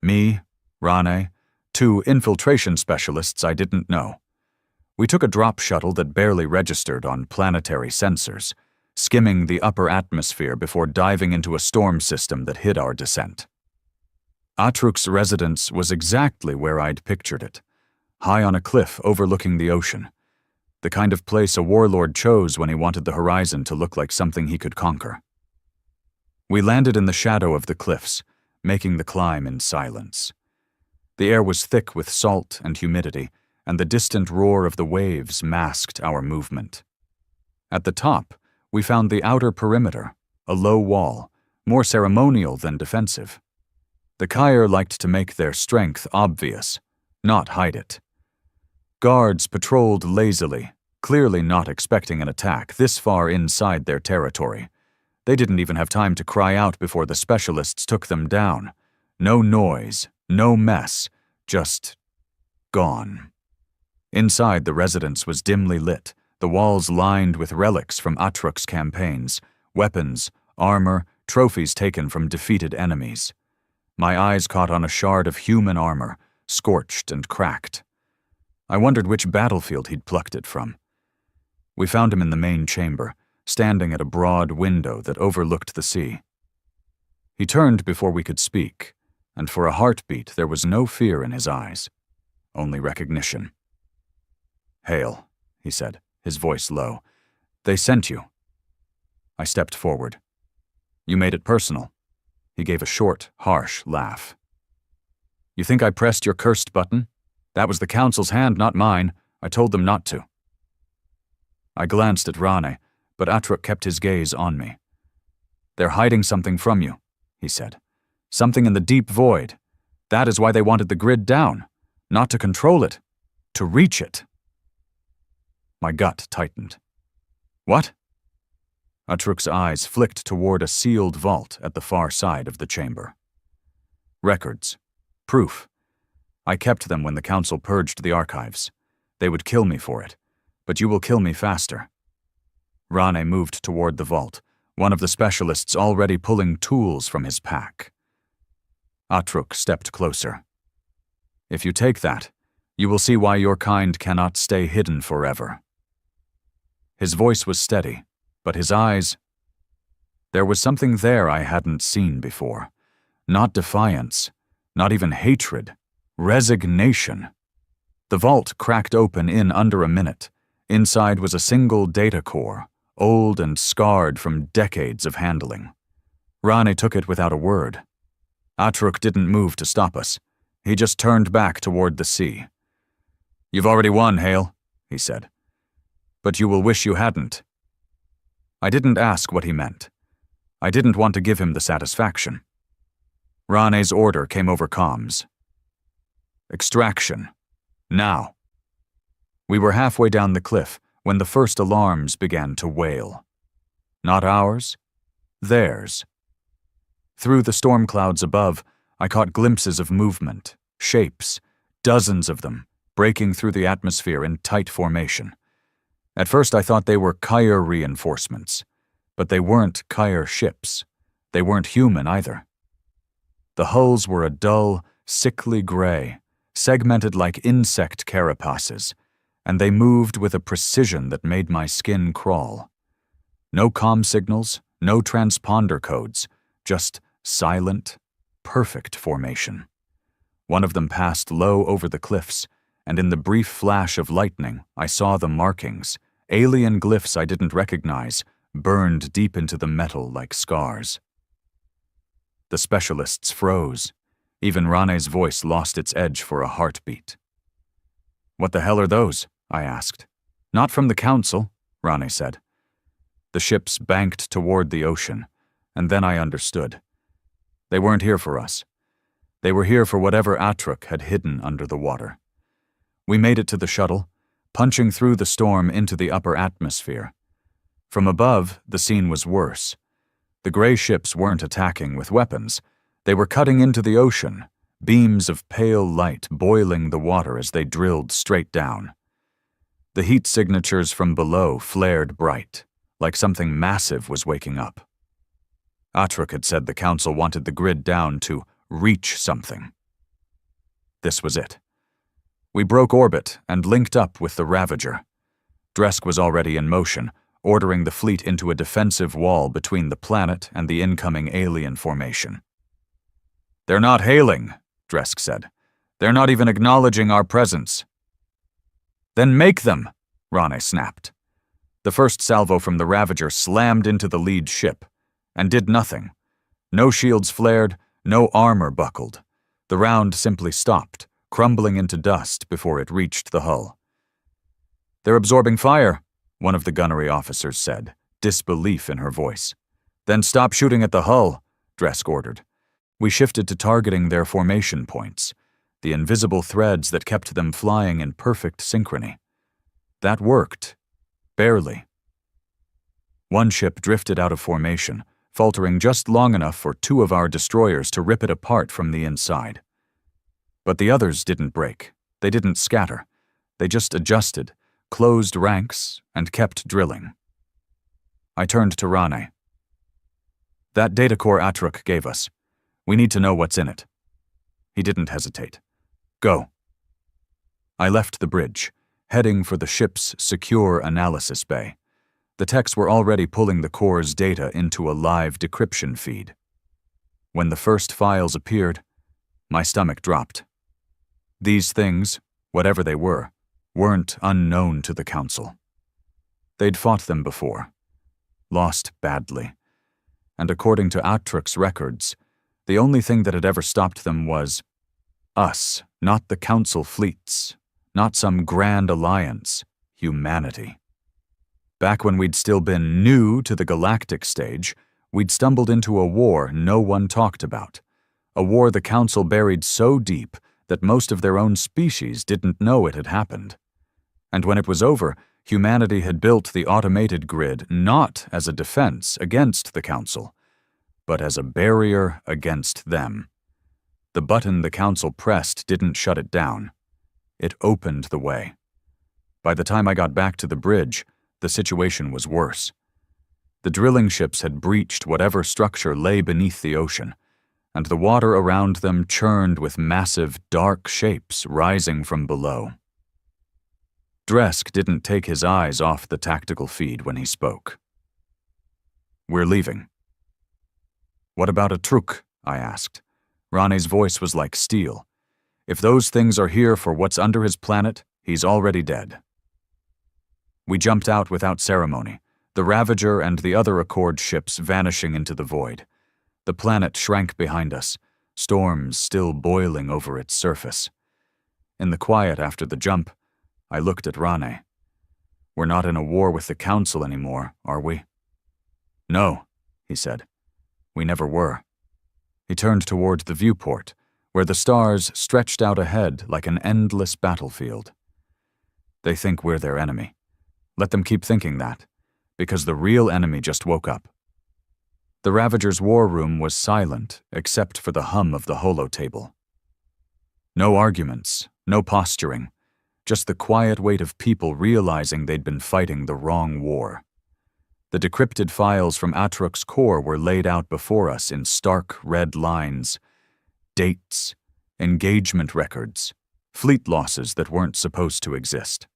Me, Rani, 2 infiltration specialists I didn't know. We took a drop shuttle that barely registered on planetary sensors, skimming the upper atmosphere before diving into a storm system that hid our descent. Atruk's residence was exactly where I'd pictured it, high on a cliff overlooking the ocean, the kind of place a warlord chose when he wanted the horizon to look like something he could conquer. We landed in the shadow of the cliffs, making the climb in silence. The air was thick with salt and humidity, and the distant roar of the waves masked our movement. At the top, we found the outer perimeter, a low wall, more ceremonial than defensive. The Kyer liked to make their strength obvious, not hide it. Guards patrolled lazily, clearly not expecting an attack this far inside their territory. They didn't even have time to cry out before the specialists took them down. No noise, no mess, just gone. Inside, the residence was dimly lit, the walls lined with relics from Atruk's campaigns, weapons, armor, trophies taken from defeated enemies. My eyes caught on a shard of human armor, scorched and cracked. I wondered which battlefield he'd plucked it from. We found him in the main chamber, standing at a broad window that overlooked the sea. He turned before we could speak, and for a heartbeat there was no fear in his eyes, only recognition. "Hail," he said, his voice low. "They sent you." I stepped forward. "You made it personal." He gave a short, harsh laugh. "You think I pressed your cursed button? That was the Council's hand, not mine. I told them not to." I glanced at Rane, but Atruk kept his gaze on me. "They're hiding something from you," he said. Something in the deep void. That is why they wanted the grid down. Not to control it. To reach it. My gut tightened. What? Atruk's eyes flicked toward a sealed vault at the far side of the chamber. Records. Proof. I kept them when the Council purged the archives. They would kill me for it, but you will kill me faster. Rane moved toward the vault, one of the specialists already pulling tools from his pack. Atruk stepped closer. If you take that, you will see why your kind cannot stay hidden forever. His voice was steady, but his eyes... There was something there I hadn't seen before. Not defiance, not even hatred. Resignation. The vault cracked open in under a minute. Inside was a single data core, old and scarred from decades of handling. Rane took it without a word. Atruk didn't move to stop us. He just turned back toward the sea. "You've already won, Hale," he said. "But you will wish you hadn't." I didn't ask what he meant. I didn't want to give him the satisfaction. Rane's order came over comms. Extraction. Now. We were halfway down the cliff when the first alarms began to wail. Not ours, theirs. Through the storm clouds above, I caught glimpses of movement, shapes, dozens of them, breaking through the atmosphere in tight formation. At first I thought they were Kyre reinforcements, but they weren't Kyre ships. They weren't human either. The hulls were a dull, sickly gray, segmented like insect carapaces, and they moved with a precision that made my skin crawl. No comm signals, no transponder codes, just silent, perfect formation. One of them passed low over the cliffs, and in the brief flash of lightning, I saw the markings, alien glyphs I didn't recognize, burned deep into the metal like scars. The specialists froze. Even Rane's voice lost its edge for a heartbeat. "What the hell are those?" I asked. "Not from the Council," Rane said. The ships banked toward the ocean, and then I understood. They weren't here for us. They were here for whatever Atruk had hidden under the water. We made it to the shuttle, punching through the storm into the upper atmosphere. From above, the scene was worse. The gray ships weren't attacking with weapons. They were cutting into the ocean, beams of pale light boiling the water as they drilled straight down. The heat signatures from below flared bright, like something massive was waking up. Atruk had said the Council wanted the grid down to reach something. This was it. We broke orbit and linked up with the Ravager. Dresk was already in motion, ordering the fleet into a defensive wall between the planet and the incoming alien formation. "They're not hailing," Dresk said. "They're not even acknowledging our presence." "Then make them," Rane snapped. The first salvo from the Ravager slammed into the lead ship, and did nothing. No shields flared, no armor buckled. The round simply stopped, crumbling into dust before it reached the hull. "They're absorbing fire," one of the gunnery officers said, disbelief in her voice. "Then stop shooting at the hull," Dresk ordered. We shifted to targeting their formation points, the invisible threads that kept them flying in perfect synchrony. That worked. Barely. One ship drifted out of formation, faltering just long enough for two of our destroyers to rip it apart from the inside. But the others didn't break. They didn't scatter. They just adjusted, closed ranks, and kept drilling. I turned to Rane. "That data core Atruk gave us. We need to know what's in it." He didn't hesitate. "Go." I left the bridge, heading for the ship's secure analysis bay. The techs were already pulling the core's data into a live decryption feed. When the first files appeared, my stomach dropped. These things, whatever they were, weren't unknown to the Council. They'd fought them before, lost badly, and according to Atruk's records, the only thing that had ever stopped them was us, not the Council fleets, not some grand alliance, humanity. Back when we'd still been new to the galactic stage, we'd stumbled into a war no one talked about, A war the Council buried so deep that most of their own species didn't know it had happened. And when it was over, humanity had built the automated grid not as a defense against the Council, but as a barrier against them. The button the Council pressed didn't shut it down. It opened the way. By the time I got back to the bridge, the situation was worse. The drilling ships had breached whatever structure lay beneath the ocean, and the water around them churned with massive, dark shapes rising from below. Dresk didn't take his eyes off the tactical feed when he spoke. "We're leaving." "What about a Truk?" I asked. Rane's voice was like steel. "If those things are here for what's under his planet, he's already dead." We jumped out without ceremony, the Ravager and the other Accord ships vanishing into the void. The planet shrank behind us, storms still boiling over its surface. In the quiet after the jump, I looked at Rane. "We're not in a war with the Council anymore, are we?" "No," he said. "We never were." He turned toward the viewport, where the stars stretched out ahead like an endless battlefield. "They think we're their enemy. Let them keep thinking that, because the real enemy just woke up." The Ravager's war room was silent except for the hum of the holotable. No arguments, no posturing, just the quiet weight of people realizing they'd been fighting the wrong war. The decrypted files from Atruk's core were laid out before us in stark red lines. Dates, engagement records, fleet losses that weren't supposed to exist.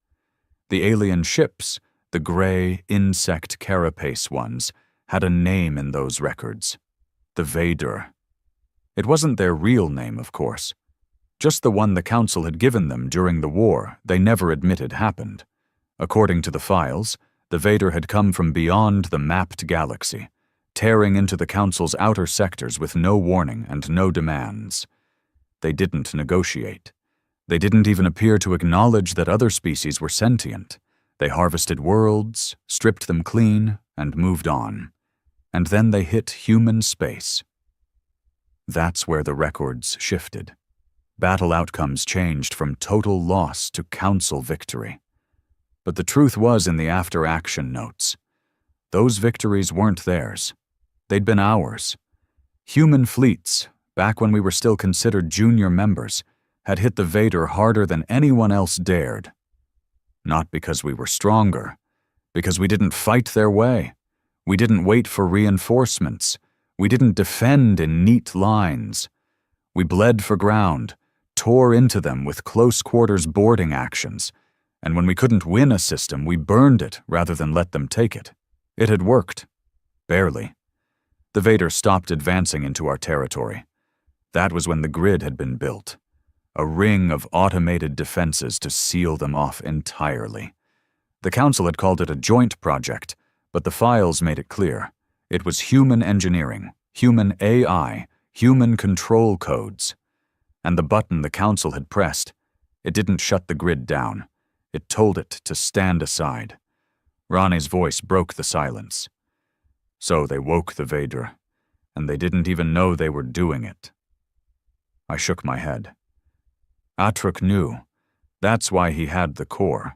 The alien ships, the gray, insect carapace ones, had a name in those records. The Vader. It wasn't their real name, of course. Just the one the Council had given them during the war they never admitted happened. According to the files, the Vader had come from beyond the mapped galaxy, tearing into the Council's outer sectors with no warning and no demands. They didn't negotiate. They didn't even appear to acknowledge that other species were sentient. They harvested worlds, stripped them clean, and moved on. And then they hit human space. That's where the records shifted. Battle outcomes changed from total loss to Council victory. But the truth was in the after-action notes. Those victories weren't theirs. They'd been ours. Human fleets, back when we were still considered junior members, had hit the Vader harder than anyone else dared. Not because we were stronger, because we didn't fight their way. We didn't wait for reinforcements. We didn't defend in neat lines. We bled for ground, tore into them with close-quarters boarding actions, and when we couldn't win a system, we burned it rather than let them take it. It had worked. Barely. The Vader stopped advancing into our territory. That was when the grid had been built. A ring of automated defenses to seal them off entirely. The Council had called it a joint project, but the files made it clear. It was human engineering, human AI, human control codes. And the button the Council had pressed, it didn't shut the grid down. It told it to stand aside. Rane's voice broke the silence. So they woke the Vader, and they didn't even know they were doing it. I shook my head. Atruk knew. That's why he had the core.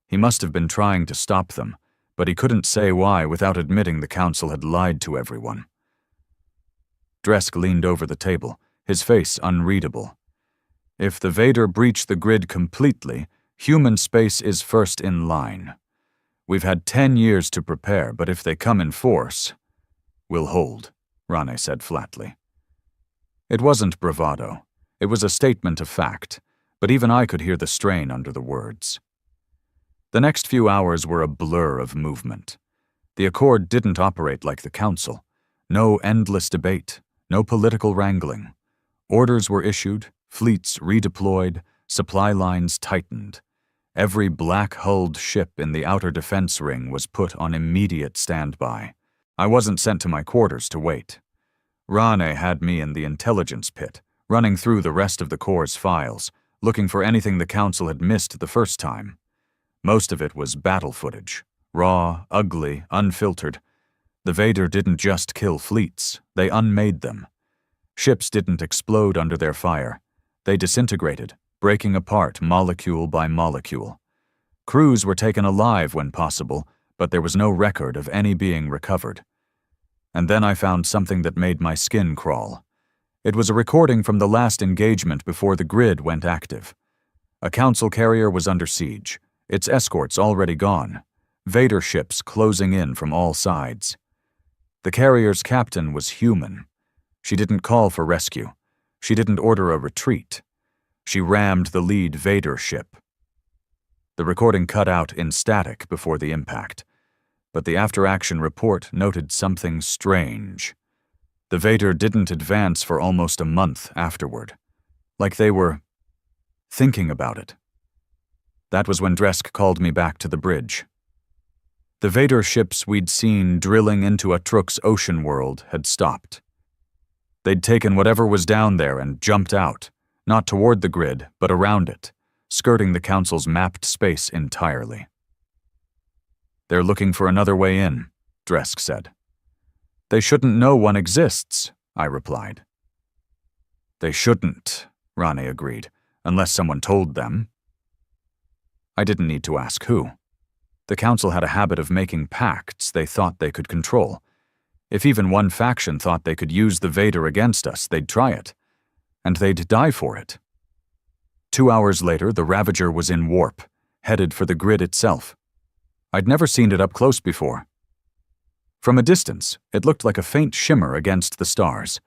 He must have been trying to stop them, but he couldn't say why without admitting the Council had lied to everyone. Dresk leaned over the table, his face unreadable. If the Vader breached the grid completely, human space is first in line. We've had 10 years to prepare, but if they come in force, we'll hold, Rane said flatly. It wasn't bravado. It was a statement of fact, but even I could hear the strain under the words. The next few hours were a blur of movement. The Accord didn't operate like the Council. No endless debate, no political wrangling. Orders were issued, fleets redeployed, supply lines tightened. Every black-hulled ship in the outer defense ring was put on immediate standby. I wasn't sent to my quarters to wait. Rane had me in the intelligence pit, running through the rest of the Corps' files, looking for anything the Council had missed the first time. Most of it was battle footage, raw, ugly, unfiltered. The Vader didn't just kill fleets, they unmade them. Ships didn't explode under their fire. They disintegrated, breaking apart molecule by molecule. Crews were taken alive when possible, but there was no record of any being recovered. And then I found something that made my skin crawl. It was a recording from the last engagement before the grid went active. A council carrier was under siege, its escorts already gone, Vader ships closing in from all sides. The carrier's captain was human. She didn't call for rescue. She didn't order a retreat. She rammed the lead Vader ship. The recording cut out in static before the impact, but the after-action report noted something strange. The Vader didn't advance for almost a month afterward, like they were thinking about it. That was when Dresk called me back to the bridge. The Vader ships we'd seen drilling into Atruk's ocean world had stopped. They'd taken whatever was down there and jumped out, not toward the grid, but around it, skirting the Council's mapped space entirely. "They're looking for another way in," Dresk said. "They shouldn't know one exists," I replied. "They shouldn't," Rane agreed, "unless someone told them." I didn't need to ask who. The Council had a habit of making pacts they thought they could control. If even one faction thought they could use the Vader against us, they'd try it. And they'd die for it. 2 hours later, the Ravager was in warp, headed for the grid itself. I'd never seen it up close before. From a distance, it looked like a faint shimmer against the stars.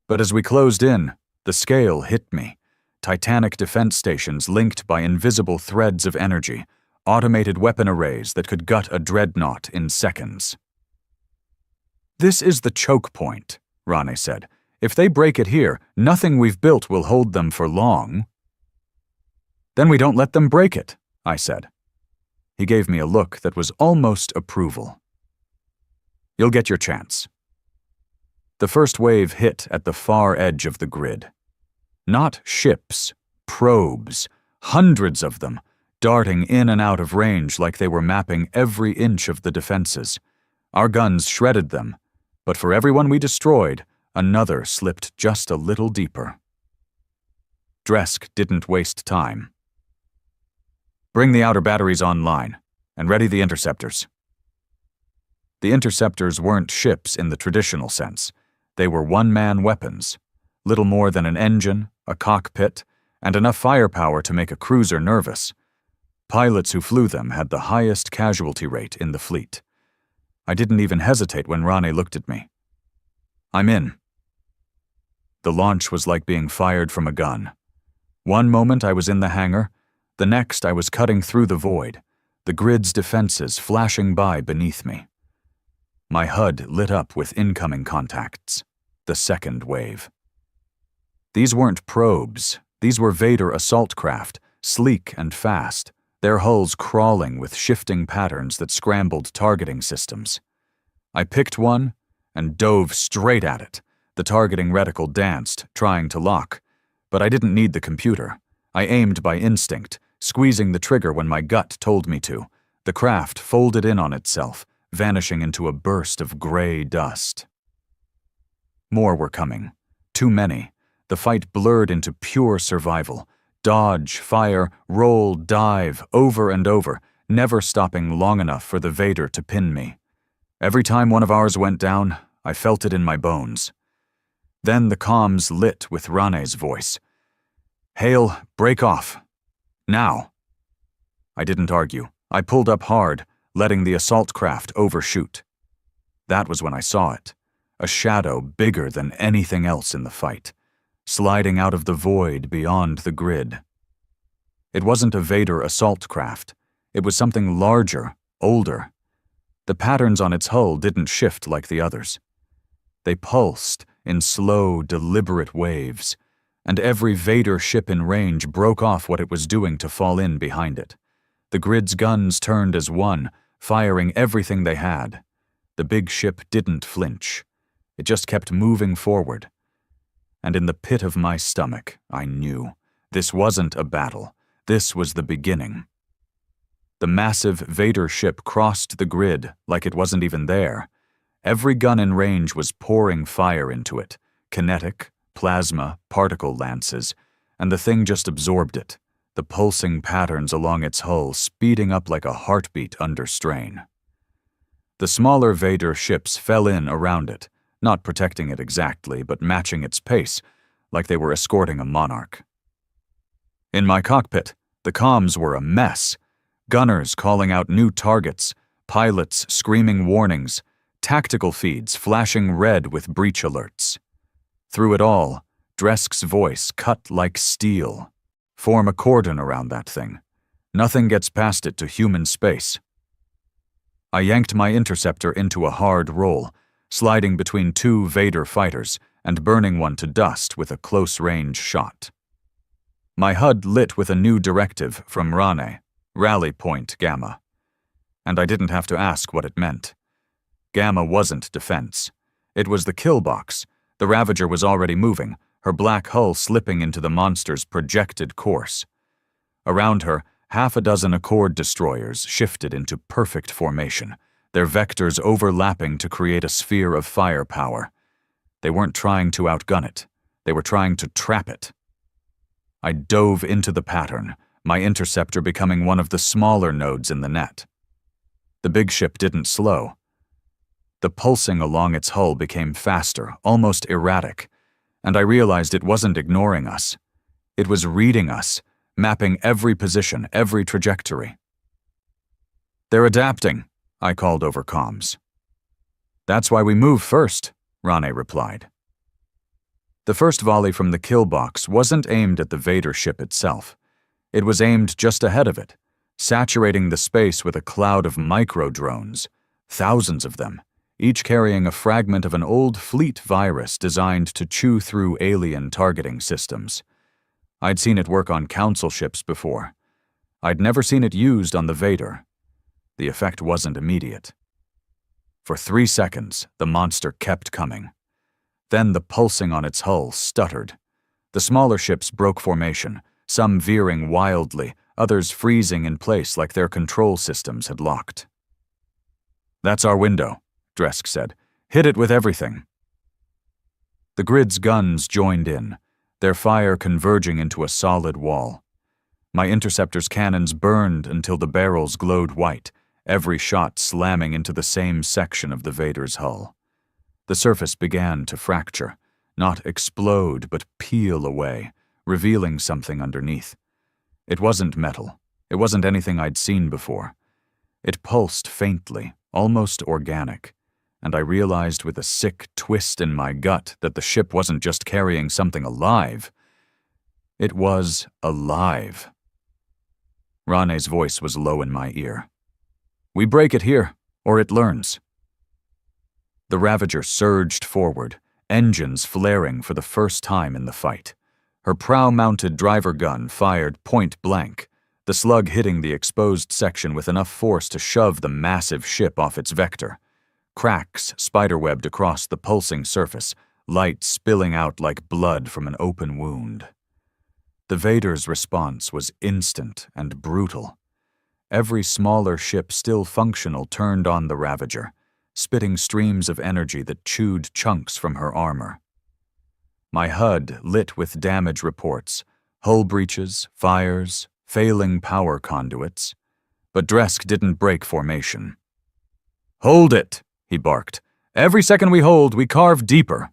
But as we closed in, the scale hit me. Titanic defense stations linked by invisible threads of energy, automated weapon arrays that could gut a dreadnought in seconds. "This is the choke point," Rane said. "If they break it here, nothing we've built will hold them for long." "Then we don't let them break it," I said. He gave me a look that was almost approval. "You'll get your chance." The first wave hit at the far edge of the grid. Not ships, probes, hundreds of them, darting in and out of range like they were mapping every inch of the defenses. Our guns shredded them, but for everyone we destroyed, another slipped just a little deeper. Dresk didn't waste time. "Bring the outer batteries online, and ready the interceptors." The interceptors weren't ships in the traditional sense. They were one-man weapons, little more than an engine, a cockpit, and enough firepower to make a cruiser nervous. Pilots who flew them had the highest casualty rate in the fleet. I didn't even hesitate when Rane looked at me. "I'm in." The launch was like being fired from a gun. One moment I was in the hangar, the next I was cutting through the void, the grid's defenses flashing by beneath me. My HUD lit up with incoming contacts, the second wave. These weren't probes, these were Vader assault craft, sleek and fast, their hulls crawling with shifting patterns that scrambled targeting systems. I picked one and dove straight at it. The targeting reticle danced, trying to lock, but I didn't need the computer. I aimed by instinct, squeezing the trigger when my gut told me to. The craft folded in on itself, vanishing into a burst of gray dust. More were coming. Too many. The fight blurred into pure survival. Dodge, fire, roll, dive, over and over, never stopping long enough for the Vader to pin me. Every time one of ours went down, I felt it in my bones. Then the comms lit with Rane's voice. "Hale, break off. Now." I didn't argue. I pulled up hard, letting the assault craft overshoot. That was when I saw it, a shadow bigger than anything else in the fight, sliding out of the void beyond the grid. It wasn't a Vader assault craft. It was something larger, older. The patterns on its hull didn't shift like the others. They pulsed in slow, deliberate waves, and every Vader ship in range broke off what it was doing to fall in behind it. The grid's guns turned as one, firing everything they had. The big ship didn't flinch. It just kept moving forward. And in the pit of my stomach, I knew this wasn't a battle. This was the beginning. The massive Vader ship crossed the grid like it wasn't even there. Every gun in range was pouring fire into it, kinetic, plasma, particle lances, and the thing just absorbed it, the pulsing patterns along its hull speeding up like a heartbeat under strain. The smaller Vader ships fell in around it, not protecting it exactly, but matching its pace, like they were escorting a monarch. In my cockpit, the comms were a mess. Gunners calling out new targets, pilots screaming warnings, tactical feeds flashing red with breach alerts. Through it all, Dresk's voice cut like steel. Form a cordon around that thing. Nothing gets past it to human space. I yanked my interceptor into a hard roll, sliding between two Vader fighters and burning one to dust with a close-range shot. My HUD lit with a new directive from Rane, Rally Point Gamma. And I didn't have to ask what it meant. Gamma wasn't defense. It was the kill box. The Ravager was already moving, her black hull slipping into the monster's projected course. Around her, half a dozen Accord destroyers shifted into perfect formation, their vectors overlapping to create a sphere of firepower. They weren't trying to outgun it. They were trying to trap it. I dove into the pattern, my interceptor becoming one of the smaller nodes in the net. The big ship didn't slow. The pulsing along its hull became faster, almost erratic, and I realized it wasn't ignoring us. It was reading us, mapping every position, every trajectory. "They're adapting," I called over comms. "That's why we move first," Rane replied. The first volley from the kill box wasn't aimed at the Vader ship itself. It was aimed just ahead of it, saturating the space with a cloud of micro-drones, thousands of them, each carrying a fragment of an old fleet virus designed to chew through alien targeting systems. I'd seen it work on Council ships before. I'd never seen it used on the Vader. The effect wasn't immediate. For 3 seconds, the monster kept coming. Then the pulsing on its hull stuttered. The smaller ships broke formation, some veering wildly, others freezing in place like their control systems had locked. "That's our window," Dresk said. "Hit it with everything." The grid's guns joined in, their fire converging into a solid wall. My interceptor's cannons burned until the barrels glowed white, every shot slamming into the same section of the Vader's hull. The surface began to fracture, not explode but peel away, revealing something underneath. It wasn't metal. It wasn't anything I'd seen before. It pulsed faintly, almost organic, and I realized with a sick twist in my gut that the ship wasn't just carrying something alive. It was alive. Rane's voice was low in my ear. "We break it here, or it learns." The Ravager surged forward, engines flaring for the first time in the fight. Her prow-mounted driver gun fired point blank, the slug hitting the exposed section with enough force to shove the massive ship off its vector. Cracks spiderwebbed across the pulsing surface, light spilling out like blood from an open wound. The Vader's response was instant and brutal. Every smaller ship still functional turned on the Ravager, spitting streams of energy that chewed chunks from her armor. My HUD lit with damage reports, hull breaches, fires, failing power conduits, but Dresk didn't break formation. "Hold it!" he barked. "Every second we hold, we carve deeper."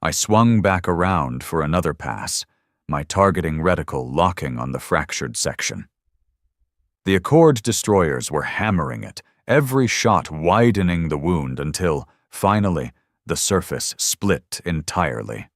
I swung back around for another pass, my targeting reticle locking on the fractured section. The Accord destroyers were hammering it, every shot widening the wound until, finally, the surface split entirely.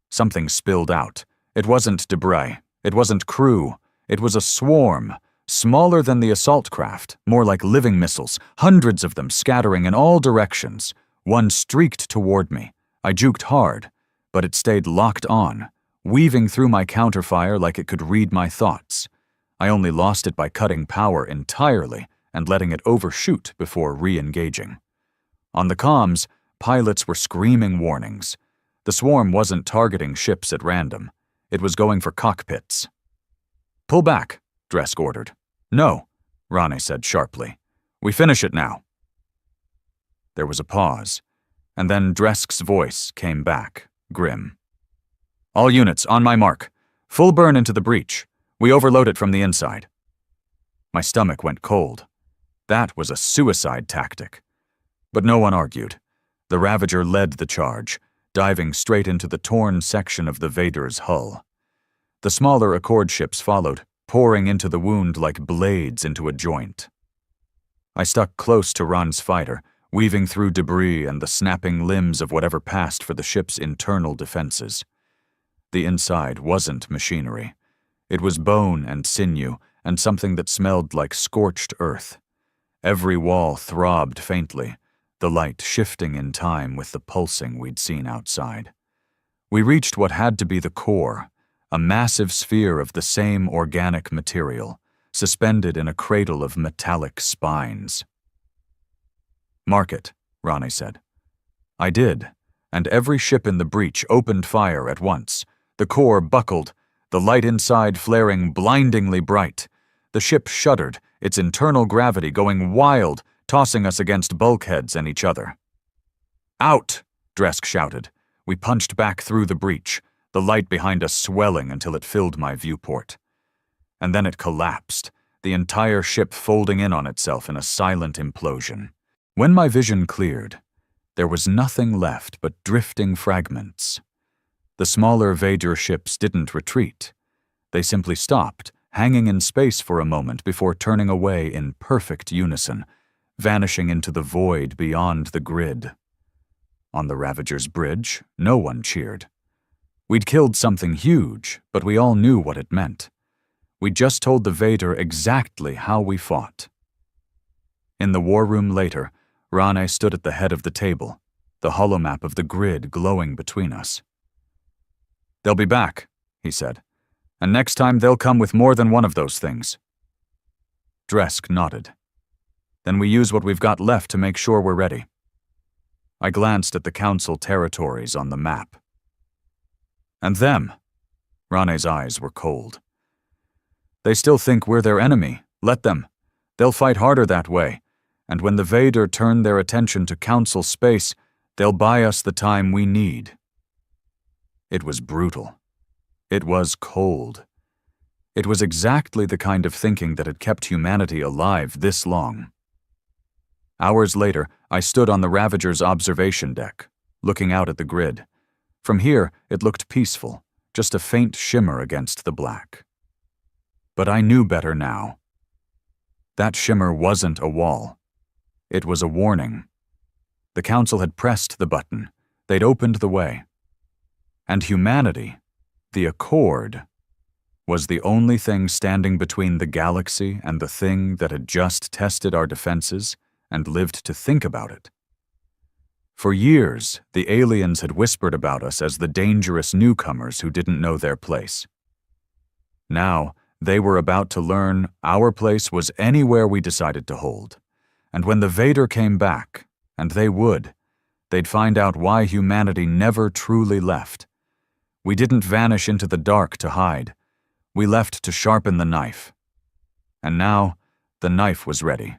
Something spilled out. It wasn't debris. It wasn't crew. It was a swarm, smaller than the assault craft, more like living missiles, hundreds of them scattering in all directions. One streaked toward me. I juked hard, but it stayed locked on, weaving through my counterfire like it could read my thoughts. I only lost it by cutting power entirely and letting it overshoot before re-engaging. On the comms, pilots were screaming warnings. The swarm wasn't targeting ships at random. It was going for cockpits. "Pull back," Dresk ordered. "No," Rane said sharply. "We finish it now." There was a pause, And then Dresk's voice came back, grim. "All units, on my mark. Full burn into the breach. We overload it from the inside." My stomach went cold. That was a suicide tactic. But no one argued. The Ravager led the charge, diving straight into the torn section of the Vader's hull. The smaller Accord ships followed, pouring into the wound like blades into a joint. I stuck close to Ron's fighter, weaving through debris and the snapping limbs of whatever passed for the ship's internal defenses. The inside wasn't machinery. It was bone and sinew, and something that smelled like scorched earth. Every wall throbbed faintly, the light shifting in time with the pulsing we'd seen outside. We reached what had to be the core, a massive sphere of the same organic material, suspended in a cradle of metallic spines. "Mark it," Ronnie said. I did, and every ship in the breach opened fire at once. The core buckled, the light inside flaring blindingly bright. The ship shuddered, its internal gravity going wild, tossing us against bulkheads and each other. "Out!" Dresk shouted. We punched back through the breach, the light behind us swelling until it filled my viewport. And then it collapsed, the entire ship folding in on itself in a silent implosion. When my vision cleared, there was nothing left but drifting fragments. The smaller Vader ships didn't retreat. They simply stopped, hanging in space for a moment before turning away in perfect unison, vanishing into the void beyond the grid. On the Ravager's bridge, no one cheered. We'd killed something huge, but we all knew what it meant. We just told the Vader exactly how we fought. In the war room later, Rane stood at the head of the table, the holomap of the grid glowing between us. "They'll be back," he said, "and next time they'll come with more than one of those things." Dresk nodded. "Then we use what we've got left to make sure we're ready." I glanced at the Council territories on the map. "And them?" Rane's eyes were cold. "They still think we're their enemy. Let them. They'll fight harder that way, and when the Vader turn their attention to Council space, they'll buy us the time we need." It was brutal. It was cold. It was exactly the kind of thinking that had kept humanity alive this long. Hours later, I stood on the Ravager's observation deck, looking out at the grid. From here, it looked peaceful, just a faint shimmer against the black. But I knew better now. That shimmer wasn't a wall. It was a warning. The Council had pressed the button. They'd opened the way. And humanity, the Accord, was the only thing standing between the galaxy and the thing that had just tested our defenses and lived to think about it. For years, the aliens had whispered about us as the dangerous newcomers who didn't know their place. Now, they were about to learn our place was anywhere we decided to hold. And when the Vader came back, and they would, they'd find out why humanity never truly left. We didn't vanish into the dark to hide. We left to sharpen the knife. And now, the knife was ready.